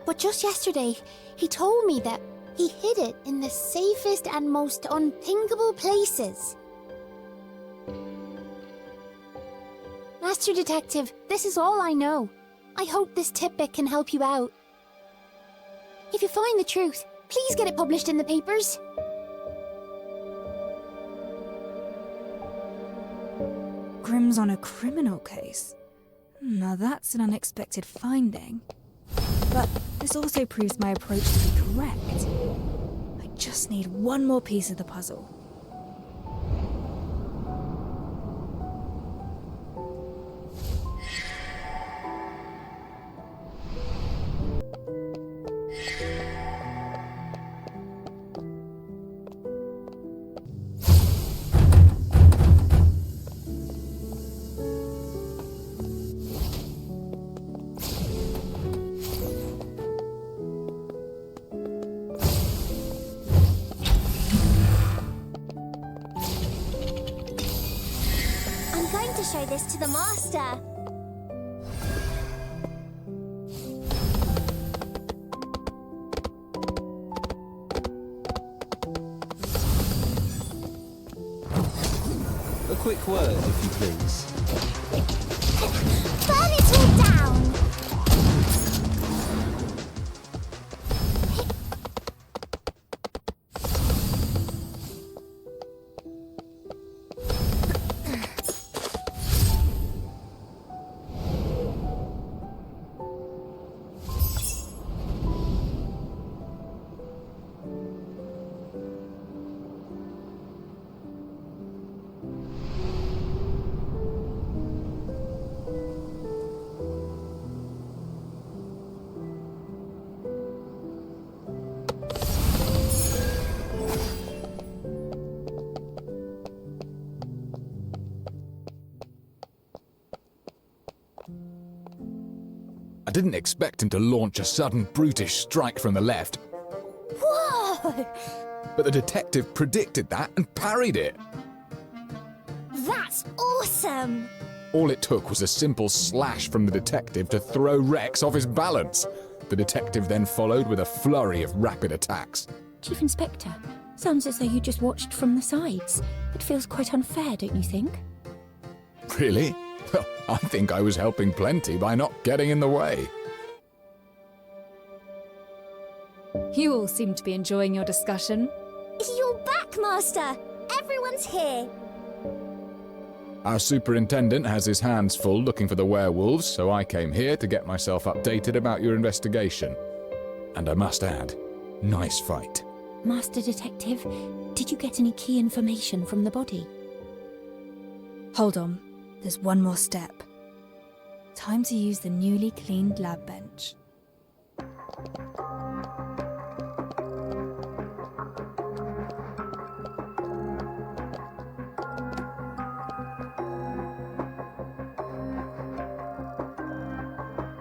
but just yesterday, he told me that he hid it in the safest and most unthinkable places. Master Detective, this is all I know. I hope this tidbit can help you out. If you find the truth, please get it published in the papers. Grimm's on a criminal case. Now that's an unexpected finding. But this also proves my approach to be correct. I just need one more piece of the puzzle. Show this to the master. A quick word, if you please. Burn it all down! I didn't expect him to launch a sudden brutish strike from the left. Whoa! But the detective predicted that and parried it. That's awesome! All it took was a simple slash from the detective to throw Rex off his balance. The detective then followed with a flurry of rapid attacks. Chief Inspector, sounds as though you just watched from the sides. It feels quite unfair, don't you think? Really? Well, I think I was helping plenty by not getting in the way. You all seem to be enjoying your discussion. You're back, Master! Everyone's here! Our superintendent has his hands full looking for the werewolves, so I came here to get myself updated about your investigation. And I must add, nice fight. Master Detective, did you get any key information from the body? Hold on, there's one more step. Time to use the newly cleaned lab bench.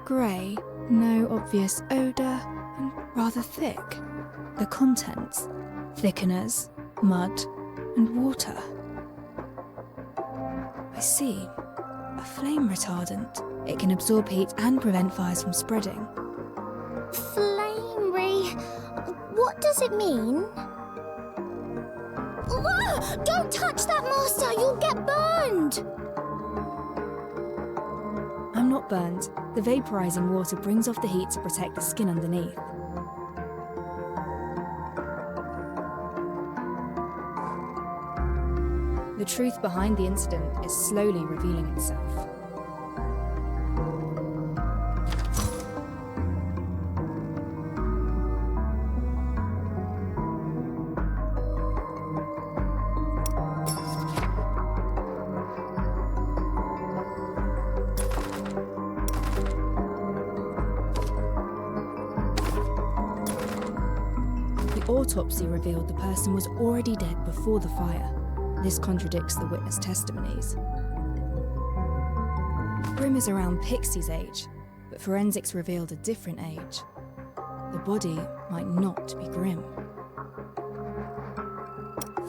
Grey, no obvious odour, and rather thick. The contents: thickeners, mud, and water. I see. A flame retardant. It can absorb heat and prevent fires from spreading. What does it mean? Whoa! Don't touch that, Master! You'll get burned! I'm not burnt. The vaporizing water brings off the heat to protect the skin underneath. The truth behind the incident is slowly revealing itself. autopsy revealed the person was already dead before the fire. This contradicts the witness testimonies. Grimm is around Pixie's age, but forensics revealed a different age. The body might not be Grimm.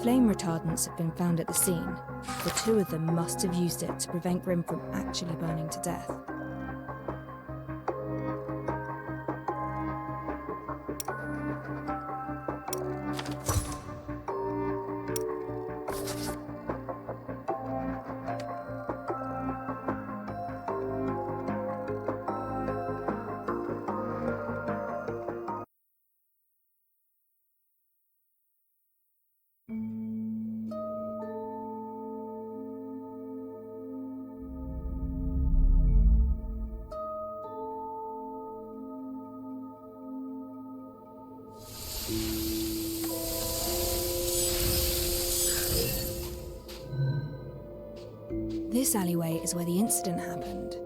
Flame retardants have been found at the scene. The two of them must have used it to prevent Grimm from actually burning to death. This alleyway is where the incident happened.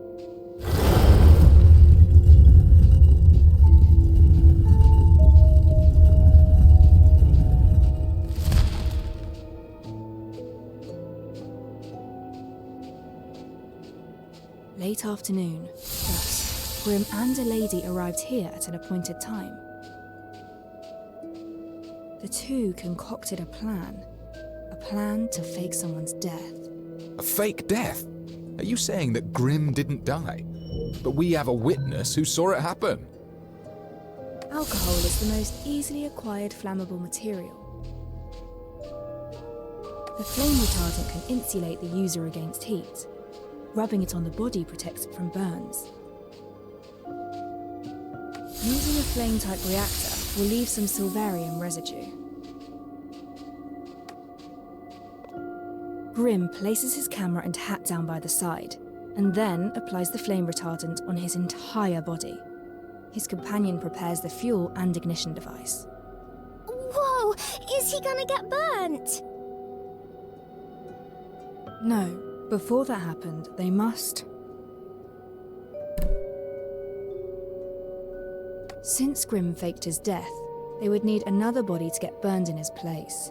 Late afternoon, thus, Grimm and a lady arrived here at an appointed time. The two concocted a plan to fake someone's death. A fake death? Are you saying that Grimm didn't die? But we have a witness who saw it happen. Alcohol is the most easily acquired flammable material. The flame retardant can insulate the user against heat. Rubbing it on the body protects it from burns. Using a flame-type reactor will leave some silverium residue. Grimm places his camera and hat down by the side, and then applies the flame retardant on his entire body. His companion prepares the fuel and ignition device. Whoa! Is he gonna get burnt? No, before that happened, they must... Since Grimm faked his death, they would need another body to get burned in his place.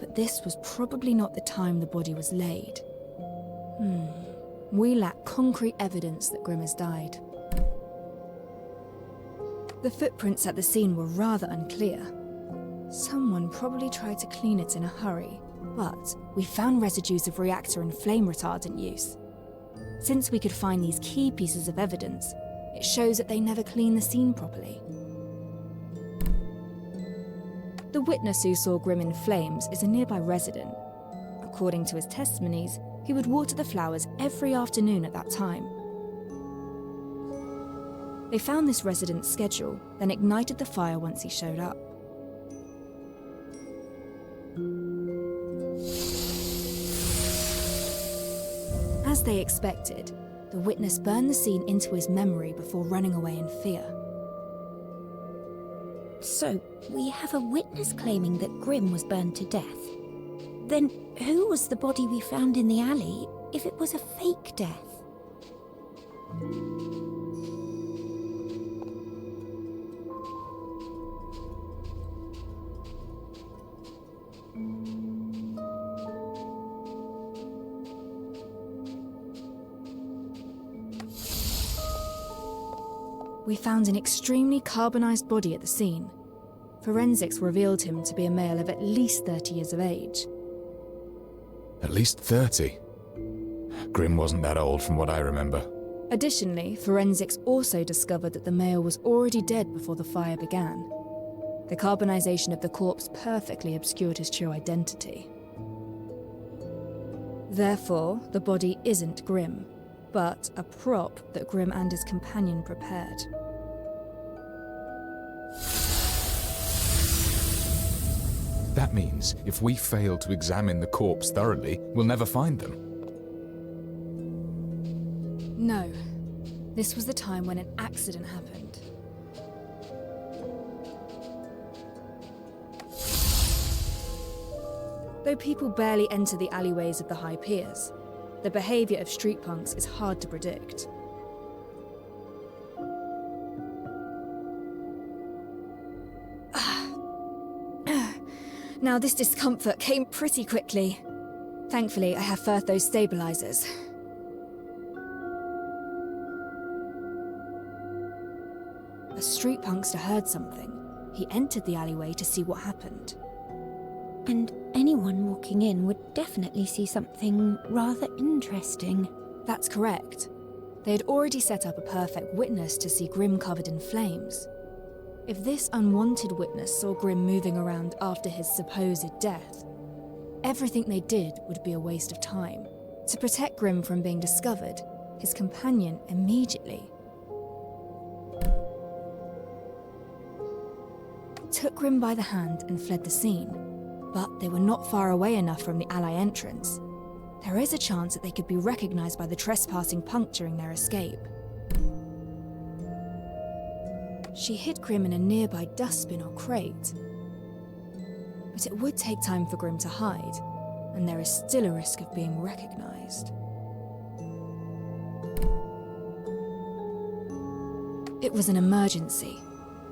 But this was probably not the time the body was laid. We lack concrete evidence that Grimm has died. The footprints at the scene were rather unclear. Someone probably tried to clean it in a hurry, but we found residues of reactor and flame retardant use. Since we could find these key pieces of evidence, it shows that they never cleaned the scene properly. The witness who saw Grimm in flames is a nearby resident. According to his testimonies, he would water the flowers every afternoon at that time. They found this resident's schedule, then ignited the fire once he showed up. As they expected, the witness burned the scene into his memory before running away in fear. So, we have a witness claiming that Grimm was burned to death. Then who was the body we found in the alley if it was a fake death? We found an extremely carbonized body at the scene. Forensics revealed him to be a male of at least 30 years of age. At least 30? Grimm wasn't that old from what I remember. Additionally, forensics also discovered that the male was already dead before the fire began. The carbonization of the corpse perfectly obscured his true identity. Therefore, the body isn't Grimm, but a prop that Grimm and his companion prepared. That means if we fail to examine the corpse thoroughly, we'll never find them. No. This was the time when an accident happened. Though people barely enter the alleyways of the high piers, the behavior of street punks is hard to predict. Now this discomfort came pretty quickly. Thankfully, I have Firthos stabilizers. A street punkster heard something. He entered the alleyway to see what happened. And anyone walking in would definitely see something rather interesting. That's correct. They had already set up a perfect witness to see Grim covered in flames. If this unwanted witness saw Grim moving around after his supposed death, everything they did would be a waste of time. To protect Grim from being discovered, his companion immediately took Grim by the hand and fled the scene. But they were not far away enough from the Ally entrance. There is a chance that they could be recognized by the trespassing punk during their escape. She hid Grim in a nearby dustbin or crate. But it would take time for Grim to hide, and there is still a risk of being recognized. It was an emergency.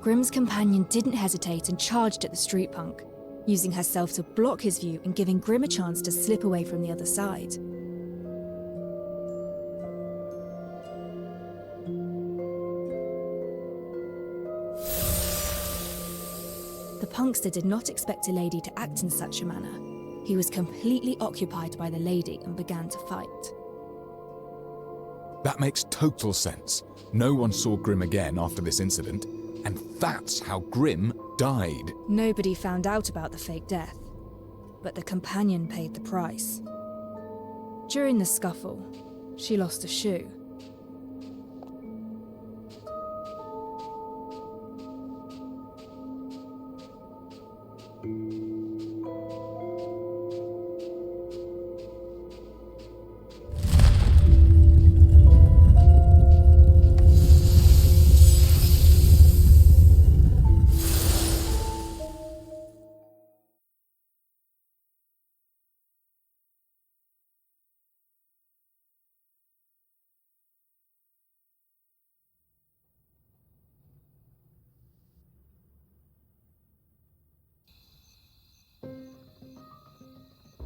Grim's companion didn't hesitate and charged at the street punk, using herself to block his view and giving Grim a chance to slip away from the other side. The punkster did not expect a lady to act in such a manner. He was completely occupied by the lady and began to fight. That makes total sense. No one saw Grim again after this incident, and that's how Grim died. Nobody found out about the fake death, but the companion paid the price. During the scuffle, she lost a shoe.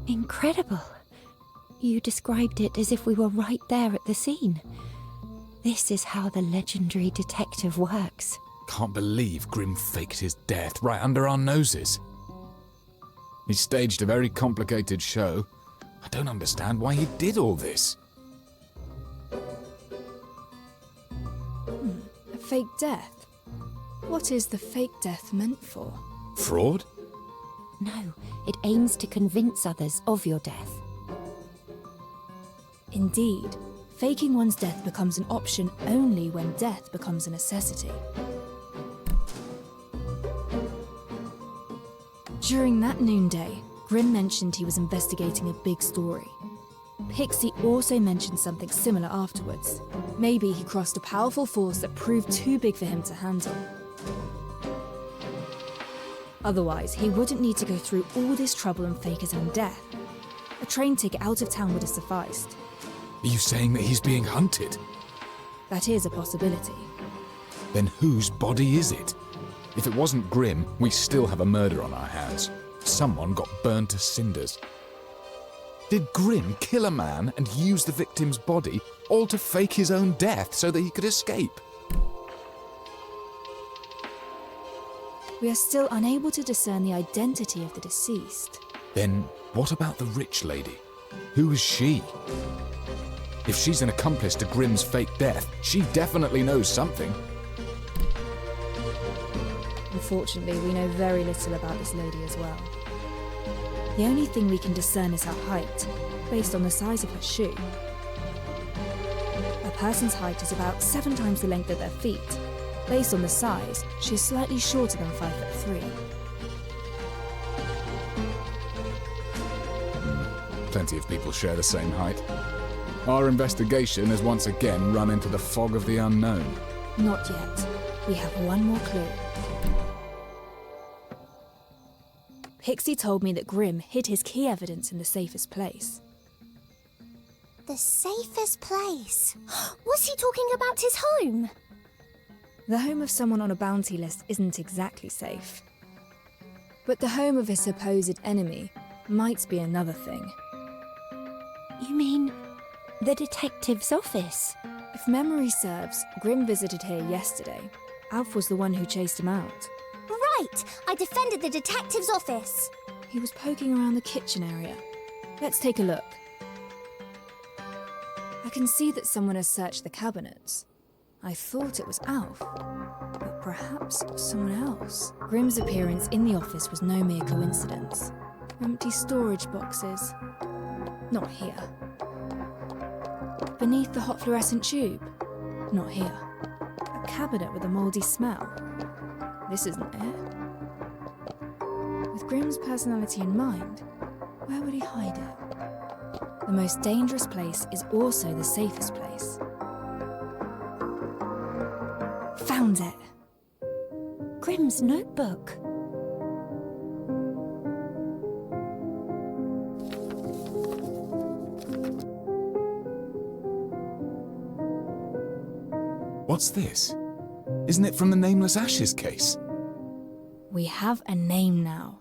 Incredible. You described it as if we were right there at the scene. This is how the legendary detective works. Can't believe Grim faked his death right under our noses. He staged a very complicated show. I don't understand why he did all this. A fake death? What is the fake death meant for? Fraud? No, it aims to convince others of your death. Indeed, faking one's death becomes an option only when death becomes a necessity. During that noonday, Grim mentioned he was investigating a big story. Pixie also mentioned something similar afterwards. Maybe he crossed a powerful force that proved too big for him to handle. Otherwise, he wouldn't need to go through all this trouble and fake his own death. A train ticket out of town would have sufficed. Are you saying that he's being hunted? That is a possibility. Then whose body is it? If it wasn't Grim, we still have a murder on our hands. Someone got burned to cinders. Did Grim kill a man and use the victim's body, all to fake his own death so that he could escape? We are still unable to discern the identity of the deceased. Then what about the rich lady? Who is she? If she's an accomplice to Grim's fake death, she definitely knows something. Unfortunately, we know very little about this lady as well. The only thing we can discern is her height, based on the size of her shoe. A person's height is about 7 times the length of their feet. Based on the size, she is slightly shorter than 5'3". Plenty of people share the same height. Our investigation has once again run into the fog of the unknown. Not yet. We have one more clue. Pixie told me that Grim hid his key evidence in the safest place. The safest place? Was he talking about his home? The home of someone on a bounty list isn't exactly safe. But the home of a supposed enemy might be another thing. You mean the detective's office? If memory serves, Grim visited here yesterday. Alf was the one who chased him out. Right! I defended the detective's office. He was poking around the kitchen area. Let's take a look. I can see that someone has searched the cabinets. I thought it was Alf, but perhaps it was someone else. Grim's appearance in the office was no mere coincidence. Empty storage boxes. Not here. Beneath the hot fluorescent tube. Not here. A cabinet with a mouldy smell. This isn't it. With Grim's personality in mind, where would he hide it? The most dangerous place is also the safest place. Found it! Grim's notebook. What's this? Isn't it from the Nameless Ashes case? We have a name now.